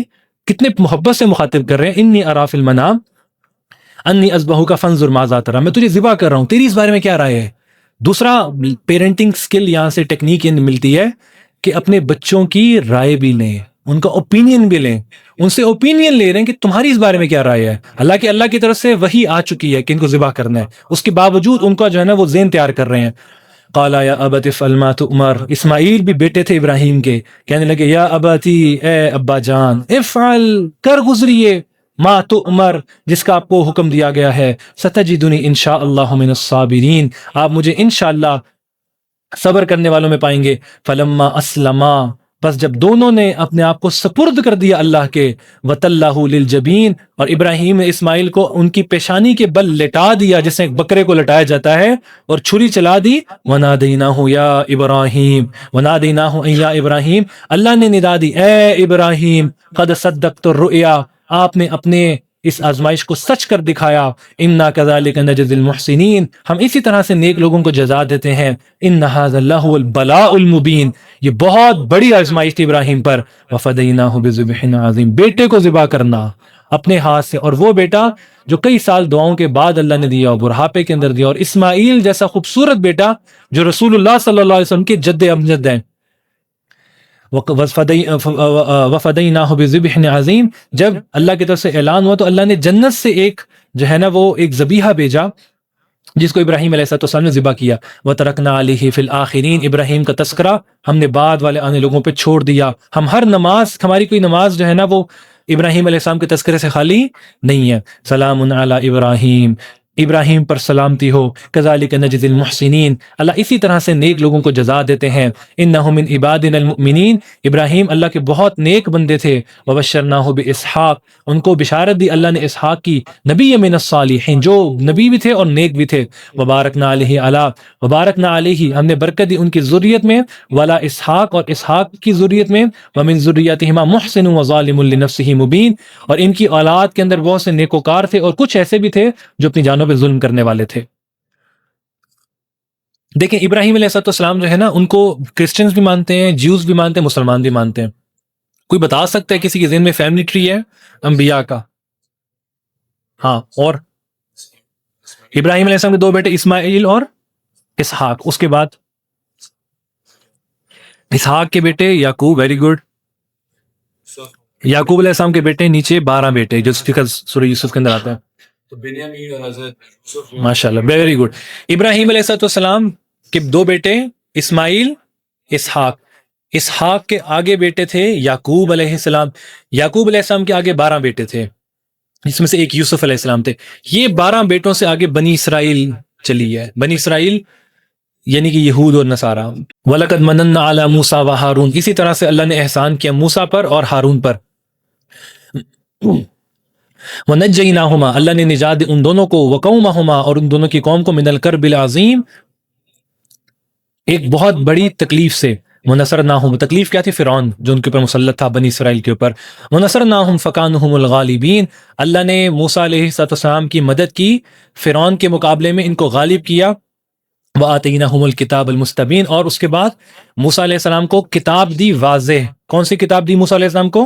کتنے محبت سے مخاطب کر رہے ہیں، انی ارا فی المنام انی اذبحک فانظر ماذا تری، میں تجھے ذبح کر رہا ہوں، تیری اس بارے میں کیا رائے ہے. دوسرا پیرنٹنگ سکل یہاں سے ٹیکنیک یہ ملتی ہے کہ اپنے بچوں کی رائے بھی لیں، ان کا اوپینین بھی لیں، ان سے اوپینین لے رہے ہیں کہ تمہاری اس بارے میں کیا رائے ہے. اللہ کی طرف سے وحی آ چکی ہے کہ ان کو ذبح کرنا ہے، اس کے باوجود ان کا جو ہے نا وہ ذہن تیار کر رہے ہیں. قال یا ابت افعل ما تؤمر، اسماعیل بھی بیٹے تھے ابراہیم کے، کہنے لگے یا ابتی، اے ابا جان، افعل، کر گزریے، ما تؤمر، جس کا آپ کو حکم دیا گیا ہے، ستجدنی انشاءاللہ من الصابرین، آپ مجھے انشاءاللہ صبر کرنے والوں میں پائیں گے. فلما اسلما، بس جب دونوں نے اپنے آپ کو سپرد کر دیا اللہ کے، وَتَلَّهُ لِلْجَبِينِ، اور ابراہیم نے اسماعیل کو ان کی پیشانی کے بل لٹا دیا جیسے ایک بکرے کو لٹایا جاتا ہے، اور چھری چلا دی. وَنَادَيْنَاهُ يَا إِبْرَاهِيمُ، وَنَادَيْنَاهُ يَا إِبْرَاهِيمُ، اللہ نے ندا دی، اے ابراہیم، قَدْ صَدَّقْتَ الرُّؤْيَا، آپ نے اپنے اس آزمائش کو سچ کر دکھایا. اِنَّا كَذَلِكَ نَجْزِي الْمُحْسِنِينَ، ہم اسی طرح سے نیک لوگوں کو جزا دیتے ہیں. إِنَّ هَذَا لَهُوَ الْبَلَاءُ الْمُبِينُ، یہ بہت بڑی آزمائش تھی ابراہیم پر. وَفَدَيْنَاهُ بِذِبْحٍ عَظِيمٍ، بیٹے کو ذبح کرنا اپنے ہاتھ سے، اور وہ بیٹا جو کئی سال دعاؤں کے بعد اللہ نے دیا، اور بڑھاپے کے اندر دیا، اور اسماعیل جیسا خوبصورت بیٹا جو رسول اللہ صلی اللہ علیہ وسلم کے جد امجد ہیں. وَفَدَيْنَاهُ بِذِبْحٍ عَظِيمٍ، جب اللہ کی طرف سے اعلان ہوا تو اللہ نے جنت سے ایک جو ہے نا وہ ایک ذبیحہ بھیجا جس کو ابراہیم علیہ السلام نے ذبح کیا. وَتَرَكْنَا عَلَيْهِ فِي الْآخِرِينَ، ابراہیم کا تذکرہ ہم نے بعد والے آنے لوگوں پہ چھوڑ دیا. ہم ہر نماز، ہماری کوئی نماز جو ہے نا وہ ابراہیم علیہ السلام کے تذکرے سے خالی نہیں ہے. سلام علی ابراہیم، ابراہیم پر سلامتی ہو، کذالک نجزی المحسنین، اللہ اسی طرح سے نیک لوگوں کو جزا دیتے ہیں۔ انہ من عبادنا المؤمنین، ابراہیم اللہ کے بہت نیک بندے تھے۔ وبشرناہ باسحاق، ان کو بشارت دی اللہ نے اسحاق کی، نبی من الصالحین، جو نبی بھی تھے اور نیک بھی تھے۔ وبارکنا علیہ، ہم نے برکت دی ان کی ذریت میں، ولا اسحاق، اور اسحاق کی ذریت میں، ومن ذریتہما محسن وظالم لنفسہ مبین، اور ان کی اولاد کے اندر بہت سے نیکوکار تھے اور کچھ ایسے بھی تھے جو اپنی جانوں پہ ظلم کرنے والے تھے۔ دیکھیں ابراہیم علیہ السلام جو ہے نا، ان کو کرسچنز بھی مانتے ہیں، جیوز بھی مانتے ہیں، مسلمان بھی مانتے ہیں۔ کوئی بتا سکتا ہے کسی کے ذہن میں فیملی ٹری ہے انبیاء کا؟ ہاں، اور ابراہیم علیہ السلام کے دو بیٹے اسماعیل اور اسحاق، اس کے بعد اسحاق کے بیٹے یعقوب، ویری گڈ، یعقوب علیہ السلام کے بیٹے نیچے 12 بیٹے، جو سورہ یوسف کے اندر آتا ہے۔ ماشاء اللہ، ویری گڈ۔ ابراہیم علیہ السلام کے دو بیٹے اسماعیل، اسحاق، اسحاق کے آگے بیٹے تھے یعقوب علیہ السلام، یعقوب علیہ السلام کے آگے 12 بیٹے تھے، اس میں سے ایک یوسف علیہ السلام تھے۔ یہ 12 بیٹوں سے آگے بنی اسرائیل چلی ہے، بنی اسرائیل یعنی کہ یہود اور نصارہ۔ وَلَقَدْ مَنَنَّا عَلَى مُوسَىٰ وَهَارُونَ، اسی طرح سے اللہ نے احسان کیا موسیٰ پر اور ہارون پر۔ وَنَجَّيْنَاهُمَا، اللہ نے نجات دی ان دونوں کو، وَقَوْمَهُمَا، اور ان دونوں کی قوم کو، مِنَ الْكَرْبِ الْعَظِيمِ، ایک بہت بڑی تکلیف سے۔ وَنَصَرْنَاهُمْ، تکلیف کیا تھی؟ فرعون جو ان کے اوپر مسلط تھا، بنی اسرائیل کے اوپر۔ وَنَصَرْنَاهُمْ فَكَانُوا هُمُ الْغَالِبِينَ، اللہ نے موسیٰ علیہ السلام کی مدد کی، فرعون کے مقابلے میں ان کو غالب کیا۔ وَآتَيْنَاهُمُ الْكِتَابَ الْمُسْتَبِينَ، اور اس کے بعد موسیٰ علیہ السلام کو کتاب دی واضح۔ کون سی کتاب دی موسیٰ علیہ السلام کو؟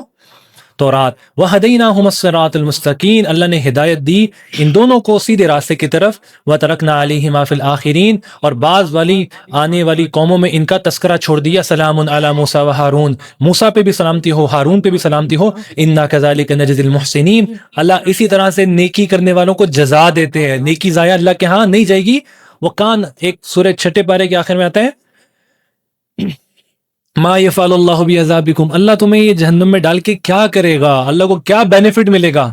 تورات۔ وَهَدَيْنَاهُمَ الصِّرَاطَ الْمُسْتَقِيمَ، اللہ نے ہدایت دی ان دونوں کو سیدھے راستے کی طرف۔ وَتَرَكْنَا عَلَيْهِمَا فِي الْآخِرِينَ، اور بعض والی آنے والی قوموں میں ان کا تذکرہ چھوڑ دیا۔ سلام علی موسیٰ وہارون، موسیٰ پہ بھی سلامتی ہو، ہارون پہ بھی سلامتی ہو۔ اِنَّا كَذَلِكَ نَجْزِي الْمُحْسِنِينَ، اللہ اسی طرح سے نیکی کرنے والوں کو جزا دیتے ہیں، نیکی ضائع اللہ کے ہاں نہیں جائے گی۔ وَقَانَ، ایک سورہ 6 پارے کے آخر میں آتا ہے، ما یفعل اللہ بعذابکم، اللہ تمہیں یہ جہنم میں ڈال کے کیا کرے گا، اللہ کو کیا بینیفٹ ملے گا؟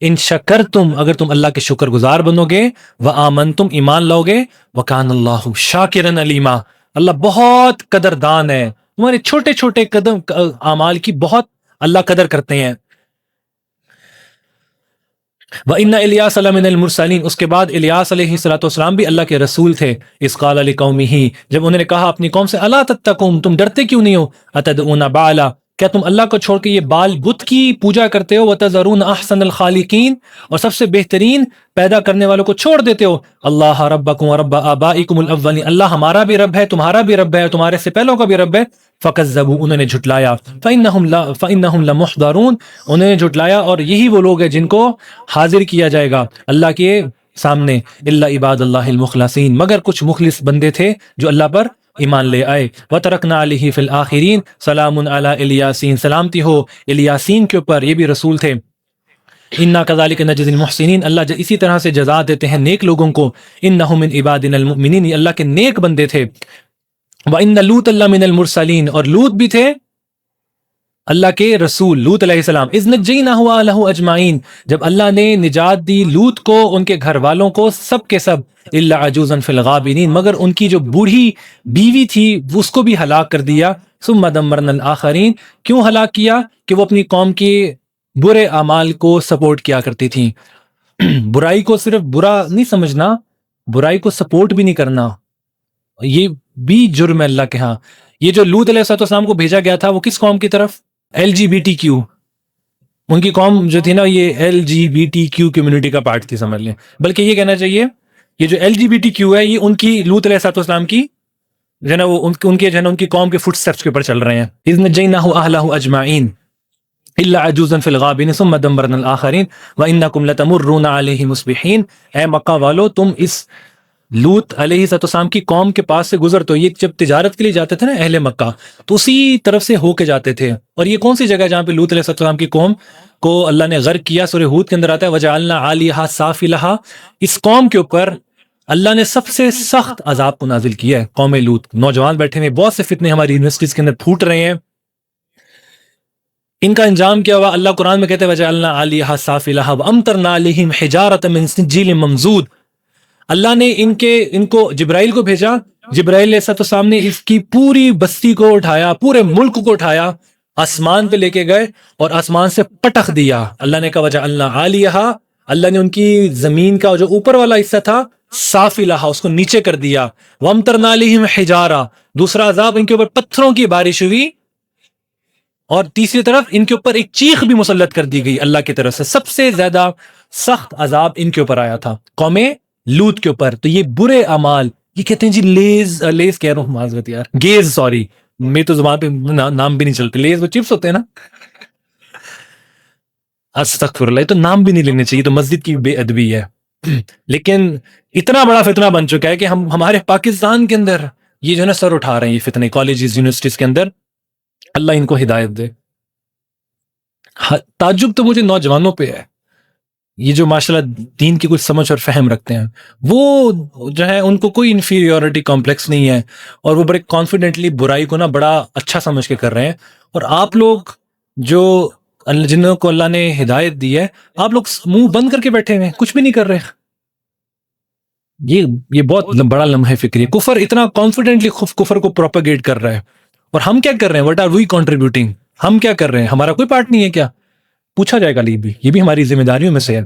ان شکرتم، اگر تم اللہ کے شکر گزار بنو گے، وآمنتم، ایمان لاؤ گے، وکان اللہ شاکرا علیما، اللہ بہت قدردان ہے، تمہارے چھوٹے چھوٹے قدم اعمال کی بہت اللہ قدر کرتے ہیں۔ وَإِنَّ إِلْيَاسَ لَمِنَ الْمُرْسَلِينَ، اس کے بعد الیاس علیہ السلام بھی اللہ کے رسول تھے۔ اِذْ قَالَ لِقَوْمِهِ، جب انہوں نے کہا اپنی قوم سے، أَلَا تَتَّقُونَ، تم ڈرتے کیوں نہیں ہو؟ أَتَدْعُونَ بَعْلًا، کیا تم اللہ کو چھوڑ کے یہ بال بت کی پوجا کرتے ہو؟ وَتَذَرُونَ أَحْسَنَ الْخَالِقِينَ، اور سب سے بہترین پیدا کرنے والوں کو چھوڑ دیتے ہو۔ اللہ ربکم ورب آبائکم الاولین، اللہ ہمارا بھی رب ہے، تمہارا بھی رب ہے، تمہارے سے پہلوں کا بھی رب ہے۔ فَكَذَّبُوا، انہوں نے جھٹلایا۔ فَإِنَّهُمْ لَمُحْضَرُونَ، انہوں نے جھٹلایا، اور یہی وہ لوگ ہیں جن کو حاضر کیا جائے گا اللہ کے سامنے۔ إِلَّا عِبَادَ اللَّهِ الْمُخْلَصِينَ، مگر کچھ مخلص بندے تھے جو اللہ پر ایمان لے آئے۔ وَتَرَكْنَا عَلَيْهِ فِي الْآخِرِينَ، سلام علی الیاسین، سلامتی ہو الیاسین کے اوپر، یہ بھی رسول تھے۔ اِنَّا كَذَلِكَ نَجْزِي الْمُحْسِنِينَ، اللہ اسی طرح سے جزا دیتے ہیں نیک لوگوں کو۔ إِنَّهُ مِنْ عِبَادِنَا الْمُؤْمِنِينَ، یہ اللہ کے نیک بندے تھے۔ وَإِنَّ لُوطًا لَّمِنَ الْمُرْسَلِينَ، اور لوط بھی تھے اللہ کے رسول، لوط علیہ السلام۔ اذ نجیناہ واہلہ اجمعین، جب اللہ نے نجات دی لوط کو، ان کے گھر والوں کو، سب کے سب، الا عجوزا فی الغابرین، مگر ان کی جو بوڑھی بیوی تھی اس کو بھی ہلاک کر دیا۔ ثم دمرنا الآخرین، کیوں ہلاک کیا؟ کہ وہ اپنی قوم کے برے اعمال کو سپورٹ کیا کرتی تھیں۔ برائی کو صرف برا نہیں سمجھنا، برائی کو سپورٹ بھی نہیں کرنا، یہ بھی جرم ہے اللہ کے ہاں۔ یہ جو لوط علیہ السلام کو بھیجا گیا تھا وہ کس قوم کی طرف؟ LGBTQ، ان کی قوم جو تھی نا یہ LGBTQ کمیونٹی کا پارٹ تھی، سمجھ لیں، بلکہ یہ کہنا چاہیے یہ جو LGBTQ ہے یہ ان کی لوط علیہ السلام کی جو ہے نا وہ ان کے جو ہے نا ان کی قوم کے فٹ سٹیپس کے اوپر چل رہے ہیں۔ اذ نجیناہ اہلہ اجمعین الا عجوزا فی الغابرین ثم دمرنا الاخرین وانکم لتمرون علیہ مصبحین، اے مکہ والو تم اس لوط علیہ السلام کی قوم کے پاس سے گزرتے ہو۔ یہ جب تجارت کے لیے جاتے تھے نا اہل مکہ تو اسی طرف سے ہو کے جاتے تھے، اور یہ کون سی جگہ ہے جہاں پہ لوط علیہ السلام کی قوم کو اللہ نے غرق کیا؟ سورہ ہود کے اندر آتا ہے وجعلنا عالیہا سافلہا، اس قوم کے اوپر اللہ نے سب سے سخت عذاب کو نازل کیا ہے۔ قوم لوط، نوجوان بیٹھے ہوئے، بہت سے فتنے ہماری یونیورسٹیز کے اندر پھوٹ رہے ہیں، ان کا انجام کیا ہوا؟ اللہ قرآن میں کہتے ہیں وجعلنا عالیہا سافلہا وامطرنا علیہم حجارۃ من سجیل ممزود، اللہ نے ان کو جبرائیل کو بھیجا، جبرائیل علیہ السلام نے اس کی پوری بستی کو اٹھایا، پورے ملک کو اٹھایا، آسمان پہ لے کے گئے اور آسمان سے پٹخ دیا۔ اللہ نے کہا وجعلنا عالیہا، اللہ نے ان کی زمین کا جو اوپر والا حصہ تھا سافلہا، اس کو نیچے کر دیا۔ وامطرنا علیہم حجارہ، دوسرا عذاب ان کے اوپر پتھروں کی بارش ہوئی، اور تیسری طرف ان کے اوپر ایک چیخ بھی مسلط کر دی گئی اللہ کی طرف سے۔ سب سے زیادہ سخت عذاب ان کے اوپر آیا تھا قوم لوط کے اوپر۔ تو یہ برے اعمال، یہ کہتے ہیں جی لیز کہہ رہا ہوں، معذرت یار، گیز، سوری میری تو زبان پہ نام بھی نہیں چلتے، لیز وہ چپس ہوتے ہیں نا، استغفر اللہ، یہ تو نام بھی نہیں لینے چاہیے، تو مسجد کی بے ادبی ہے۔ لیکن اتنا بڑا فتنہ بن چکا ہے کہ ہمارے پاکستان کے اندر یہ جو ہے نا سر اٹھا رہے ہیں یہ فتنے، کالجز یونیورسٹیز کے اندر، اللہ ان کو ہدایت دے۔ تعجب تو مجھے نوجوانوں پہ ہے، یہ جو ماشاءاللہ دین کی کچھ سمجھ اور فہم رکھتے ہیں، وہ جو ہے ان کو کوئی انفیریورٹی کمپلیکس نہیں ہے، اور وہ بڑے کانفیڈنٹلی برائی کو نا بڑا اچھا سمجھ کے کر رہے ہیں۔ اور آپ لوگ جو جنہوں کو اللہ نے ہدایت دی ہے، آپ لوگ منہ بند کر کے بیٹھے ہوئے ہیں، کچھ بھی نہیں کر رہے۔ یہ بہت بڑا لمحہ فکری ہے۔ کفر اتنا کانفیڈنٹلی کفر کو پروپیگیٹ کر رہا ہے، اور ہم کیا کر رہے ہیں؟ What are we contributing? ہم کیا کر رہے ہیں؟ ہمارا کوئی پارٹ نہیں ہے کیا؟ پوچھا جائے گا، یہ بھی ہماری ذمہ داریوں میں سے ہے۔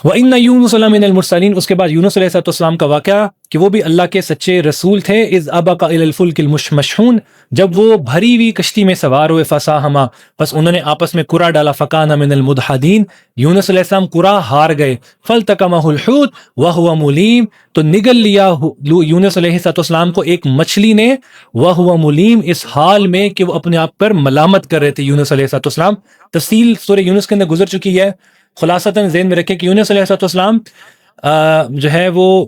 وَإِنَّ يُونُسَ لَمِنَ الْمُرْسَلِينَ، اس کے بعد یونس علیہ السلام کا واقعہ کہ وہ بھی اللہ کے سچے رسول تھے۔ اذ ابق الى الفلك المشحون، جب وہ بھری ہوئی کشتی میں سوار ہوئے، فساہما، بس انہوں نے آپس میں قرعہ ڈالا، فکان من المدحدین، یونس علیہ السلام قرعہ ہار گئے، فالتقمہ الحوت وهو ملیم، تو نگل لیا یونس علیہ السلام کو ایک مچھلی نے، وهو ملیم، اس حال میں کہ وہ اپنے آپ پر ملامت کر رہے تھے یونس علیہ السلام۔ تفصیل سورہ یونس کے اندر گزر چکی ہے، خلاصتاً ذہن میں رکھے کہ یونس علیہ السلام جو ہے وہ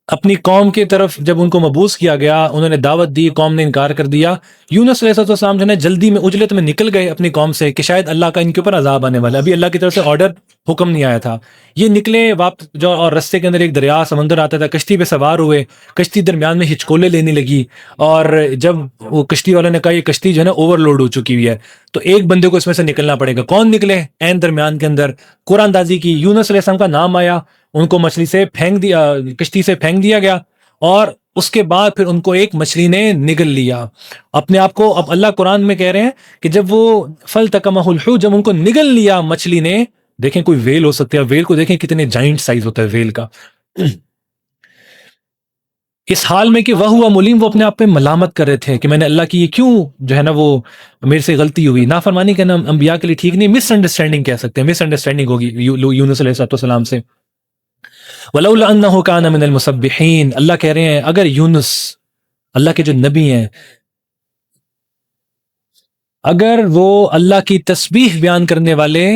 اپنی قوم کی طرف جب ان کو مبعوث کیا گیا، انہوں نے دعوت دی، قوم نے انکار کر دیا۔ یونس علیہ السلام جو ہے جلدی میں عجلت میں نکل گئے اپنی قوم سے کہ شاید اللہ کا ان کے اوپر عذاب آنے والا ہے، ابھی اللہ کی طرف سے آرڈر، حکم نہیں آیا تھا۔ یہ نکلے واپس جو، اور رستے کے اندر ایک دریا سمندر آتا تھا، کشتی پہ سوار ہوئے، کشتی درمیان میں ہچکولے لینے لگی، اور جب وہ کشتی والوں نے کہا یہ کشتی جو ہے نا اوور لوڈ ہو چکی ہوئی ہے، تو ایک بندے کو اس میں سے نکلنا پڑے گا۔ کون نکلے؟ عین درمیان کے اندر قرآن اندازی کی، یونس علیہ السلام کا نام آیا، ان کو مچھلی سے پھینک دیا، کشتی سے پھینک دیا گیا، اور اس کے بعد پھر ان کو ایک مچھلی نے نگل لیا اپنے آپ کو۔ اب اللہ قرآن میں کہہ رہے ہیں کہ جب وہ فلتقمہ الحوت، جب ان کو نگل لیا مچھلی نے، دیکھیں کوئی ویل ہو سکتی ہے، ویل کو دیکھیں کتنے جائنٹ سائز ہوتا ہے ویل کا، اس حال میں کہ وہ ملیم، وہ اپنے آپ پہ ملامت کر رہے تھے کہ میں نے اللہ کی یہ کیوں جو ہے نا وہ میرے سے غلطی ہوئی۔ نافرمانی کہنا انبیاء کے لیے ٹھیک نہیں، مس انڈرسٹینڈنگ کہہ سکتے ہیں، مس انڈرسٹینڈنگ ہوگی یونس علیہ السلام سے۔ وَلَوْلَا أَنَّهُ كَانَ مِنَ الْمُسَبِّحِينَ، اللہ کہہ رہے ہیں اگر یونس، اللہ کے جو نبی ہیں، اگر وہ اللہ کی تسبیح بیان کرنے والے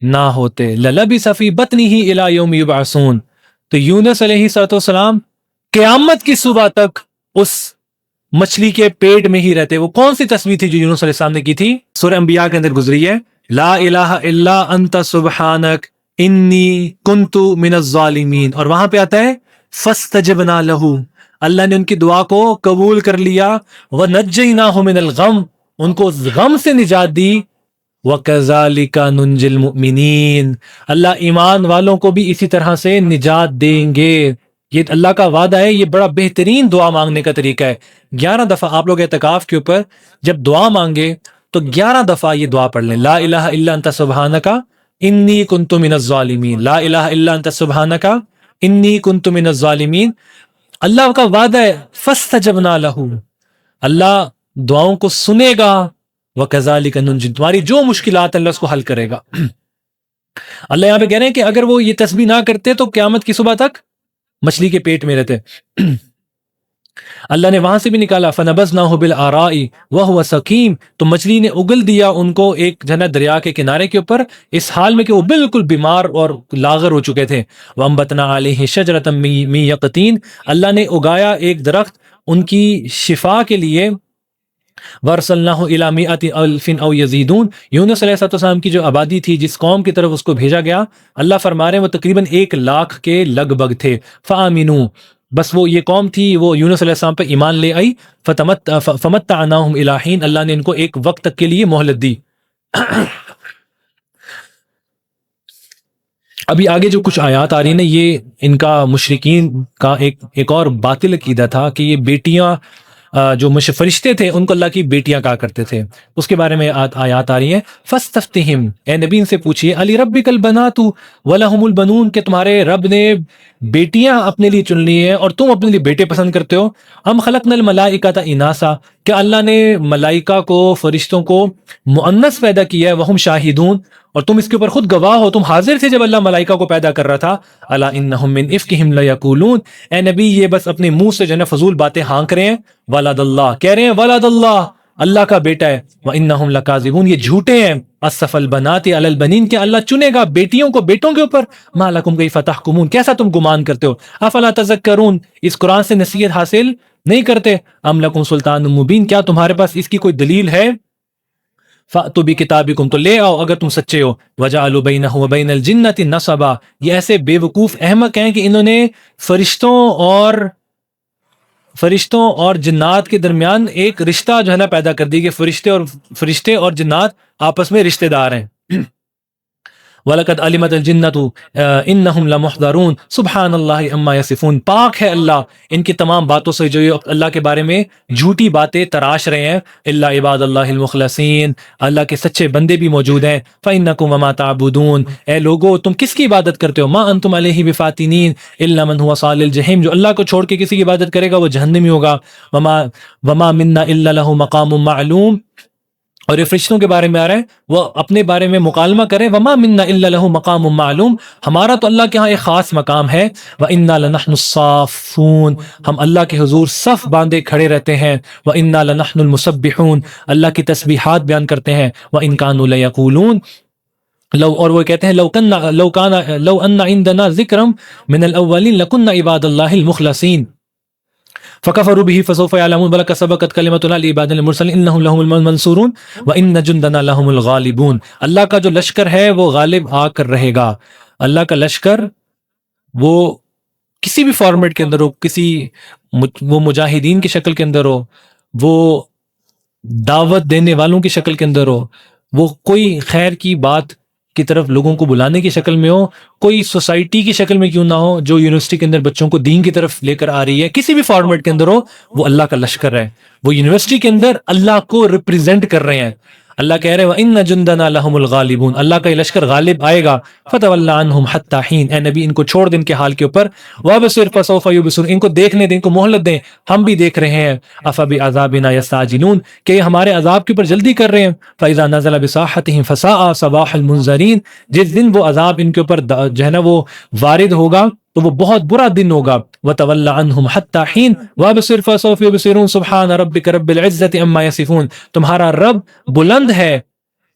نہ ہوتے، لَلَبِثَ فِي بَطْنِهِ إِلَى يَوْمِ يُبْعَثُونَ، تو یونس علیہ السلام قیامت کی صبح تک اس مچھلی کے پیٹ میں ہی رہتے۔ وہ کون سی تسبیح تھی جو یونس علیہ السلام نے کی تھی؟ سورہ انبیاء کے اندر گزری ہے، لا الہ الا انت سبحانک انی کنت من الظالمین، اور وہاں پہ آتا ہے فاستجبنا لہ، اللہ نے ان کی دعا کو قبول کر لیا، ونجیناہ من الغم، ان کو اس غم سے نجات دی، وَكَذَلِكَ نُنْجِي الْمُؤْمِنِينَ، اللہ ایمان والوں کو بھی اسی طرح سے نجات دیں گے۔ یہ اللہ کا وعدہ ہے، یہ بڑا بہترین دعا مانگنے کا طریقہ ہے۔ 11 دفعہ آپ لوگ اعتکاف کے اوپر جب دعا مانگے تو 11 دفعہ یہ دعا پڑھ لیں، لا الہ الا انت سبحانک انی کنت من الظالمین، لا الہ الا انت سبحانک انی کنت من الظالمین۔ اللہ کا وعدہ ہے فاستجبنا لہ، اللہ دعاؤں کو سنے گا، وَكَذَلِكَ نُنْجِي، تمہاری جو مشکلات اللہ اس کو حل کرے گا۔ اللہ یہاں پہ کہہ رہے ہیں کہ اگر وہ یہ تسبیح نہ کرتے تو قیامت کی صبح تک مچھلی کے پیٹ میں رہتے۔ اللہ نے وہاں سے بھی نکالا، فَنَبَذْنَاهُ بِالْعَرَاءِ وَهُوَ سَقِيمٌ، تو مچھلی نے اگل دیا ان کو ایک جنت دریا کے کنارے کے اوپر، اس حال میں کہ وہ بالکل بیمار اور لاغر ہو چکے تھے۔ وَأَنبَتْنَا عَلَيْهِ شَجَرَةً مِّن يَقْطِينٍ، اللہ نے اگایا ایک درخت ان کی شفا کے لیے، وَأَرْسَلْنَاهُ إِلَىٰ مِائَةِ أَلْفٍ أَوْ يَزِيدُونَ، یونس علیہ السلام کی جو آبادی تھی، جس قوم کی طرف اس کو بھیجا گیا، اللہ فرما رہے ہیں وہ تقریباً 1 لاکھ کے لگ بھگ تھے۔ فَآمِنُوا، بس وہ یہ قوم تھی، وہ یونس علیہ السلام پہ ایمان لے آئی، فَمَتَّعْنَاهُمْ إِلَىٰ حِينٍ، اللہ نے ان کو ایک وقت تک کے لیے مہلت دی۔ ابھی آگے جو کچھ آیات آ رہی ہیں نا، یہ ان کا مشرکین کا ایک اور باطل عقیدہ تھا کہ یہ بیٹیاں جو فرشتے تھے ان کو اللہ کی بیٹیاں کہا کرتے تھے. اس کے بارے میں آیات آ رہی ہیں. فاستفتہم، اے نبی ان سے پوچھیے، علی ربک البنات ولہم البنون، کہ تمہارے رب نے بیٹیاں اپنے لیے چن لی ہیں اور تم اپنے لیے بیٹے پسند کرتے ہو. ام خلقنا الملائکۃ اناسا، کیا اللہ نے ملائکہ کو، فرشتوں کو مؤنث پیدا کیا ہے، وہم شاہدون، اور تم اس کے اوپر خود گواہ ہو، تم حاضر تھے جب اللہ ملائکہ کو پیدا کر رہا تھا. الا انہم من افکہم لیقولون، اے نبی یہ بس اپنے منہ سے جو ہے نا فضول باتیں ہانک رہے ہیں. ولد اللہ، کہہ رہے ہیں ولد اللہ، اللہ کا بیٹا ہے. وانہم لکاذبون، یہ جھوٹے ہیں. اصطفى البنات علی البنین، کہ اللہ چنے گا بیٹیوں کو بیٹوں کے اوپر. ما لکم کیف تحکمون، کیسا تم گمان کرتے ہو. افلا تذکرون، اس قرآن سے نصیحت حاصل نہیں کرتے. ام لکم سلطان مبین، کیا تمہارے پاس اس کی کوئی دلیل ہے. فَأْتُوا بِكِتَابِكُمْ، تو لے آؤ اگر تم سچے ہو. وَجَعَلُوا بَيْنَهُ وَبَيْنَ الْجِنَّةِ نَصَبًا، یہ ایسے بے وقوف احمق ہیں کہ انہوں نے فرشتوں اور جنات کے درمیان ایک رشتہ جو ہے نا پیدا کر دی کہ فرشتے اور جنات آپس میں رشتہ دار ہیں. وَلَقَدْ عَلِمَتِ الْجِنَّةُ إِنَّهُمْ لَمُحْضَرُونَ سبحان اللہ عما یصفون، پاک ہے اللہ ان کی تمام باتوں سے جو یہ اللہ کے بارے میں جھوٹی باتیں تراش رہے ہیں. الا عباد اللہ المخلصین، اللہ کے سچے بندے بھی موجود ہیں. فَإِنَّكُمْ وَمَا تَعْبُدُونَ، اے لوگو تم کس کی عبادت کرتے ہو. مَا أَنْتُمْ عَلَيْهِ بِفَاتِنِينَ إِلَّا مَنْ هُوَ صَالِ الْجَحِيمِ، جو اللہ کو چھوڑ کے کسی کی عبادت کرے گا وہ جہنمی ہوگا. وَمَا مِنَّا إِلَّا لَهُ مَقَامٌ مَعْلُومٌ، اور یہ فرشتوں کے بارے میں آ رہا ہے، وہ اپنے بارے میں مکالمہ کریں. وما منا الا له مقام معلوم، ہمارا تو اللہ کے ہاں ایک خاص مقام ہے. وانا لنحن الصافون، ہم اللہ کے حضور صف باندھے کھڑے رہتے ہیں. وانا لنحن المسبحون، اللہ کی تسبیحات بیان کرتے ہیں. وان كانوا ليقولون، اور وہ کہتے ہیں لو ان عندنا ذکرا من الاولین لكنا عباد اللہ المخلصین. فَكَفَرُوا بِهِ فَسَوْفَ يَعْلَمُونَ بَلْ سَبَقَتْ كَلِمَتُنَا لِعِبَادِنَا الْمُرْسَلِينَ إِنَّهُمْ لَهُمُ الْمَنْصُورُونَ وَإِنَّ جُنْدَنَا لَهُمُ الْغَالِبُونَ. اللہ کا جو لشکر ہے وہ غالب آ کر رہے گا. اللہ کا لشکر وہ کسی بھی فارمیٹ کے اندر ہو، وہ مجاہدین کی شکل کے اندر ہو، وہ دعوت دینے والوں کی شکل کے اندر ہو، وہ کوئی خیر کی بات کی طرف لوگوں کو بلانے کی شکل میں ہو، کوئی سوسائٹی کی شکل میں کیوں نہ ہو جو یونیورسٹی کے اندر بچوں کو دین کی طرف لے کر آ رہی ہے، کسی بھی فارمیٹ کے اندر ہو، وہ اللہ کا لشکر ہے. وہ یونیورسٹی کے اندر اللہ کو ریپریزنٹ کر رہے ہیں. اللہ کہہ رہے ہیں وَإِنَّ جُنْدَنَا لَهُمُ الْغَالِبُونَ، اللہ کا یہ لشکر غالب آئے گا. فَتَوَلَّ عَنْهُمْ حَتَّى حِينٍ، اے نبی ان کو چھوڑ دیں ان کے حال کے اوپر. وَأَبْصِرْ فَسَوْفَ يُبْصِرُونَ، ان کو دیکھنے دیں، ان کو مہلت دیں، ہم بھی دیکھ رہے ہیں. أَفَبِعَذَابِنَا يَسْتَعْجِلُونَ، کہ یہ ہمارے عذاب کے اوپر جلدی کر رہے ہیں. فَإِذَا نَزَلَ بِسَاحَتِهِمْ فَسَاءَ صَبَاحُ الْمُنذَرِينَ، جس دن وہ عذاب ان کے اوپر جو ہے نا وہ وارد ہوگا تو وہ بہت برا دن ہوگا. وَتَوَلَّ عَنْهُمْ حَتَّى حِينٍ وَأَبْصِرْ فَسَوْفَ يُبْصِرُونَ سبحان ربک رب العزة عما یصفون. تمہارا رب بلند ہے،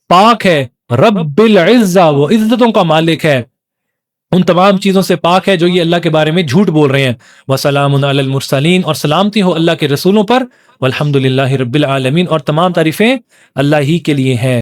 پاک ہے، رب العزہ، وہ عزتوں کا مالک ہے، ان تمام چیزوں سے پاک ہے جو یہ اللہ کے بارے میں جھوٹ بول رہے ہیں. وَسَلَامٌ عَلَى الْمُرْسَلِينَ، اور سلامتی ہو اللہ کے رسولوں پر. وَالْحَمْدُ لِلَّهِ رَبِّ الْعَالَمِينَ، اور تمام تعریفیں اللہ ہی کے لیے ہیں.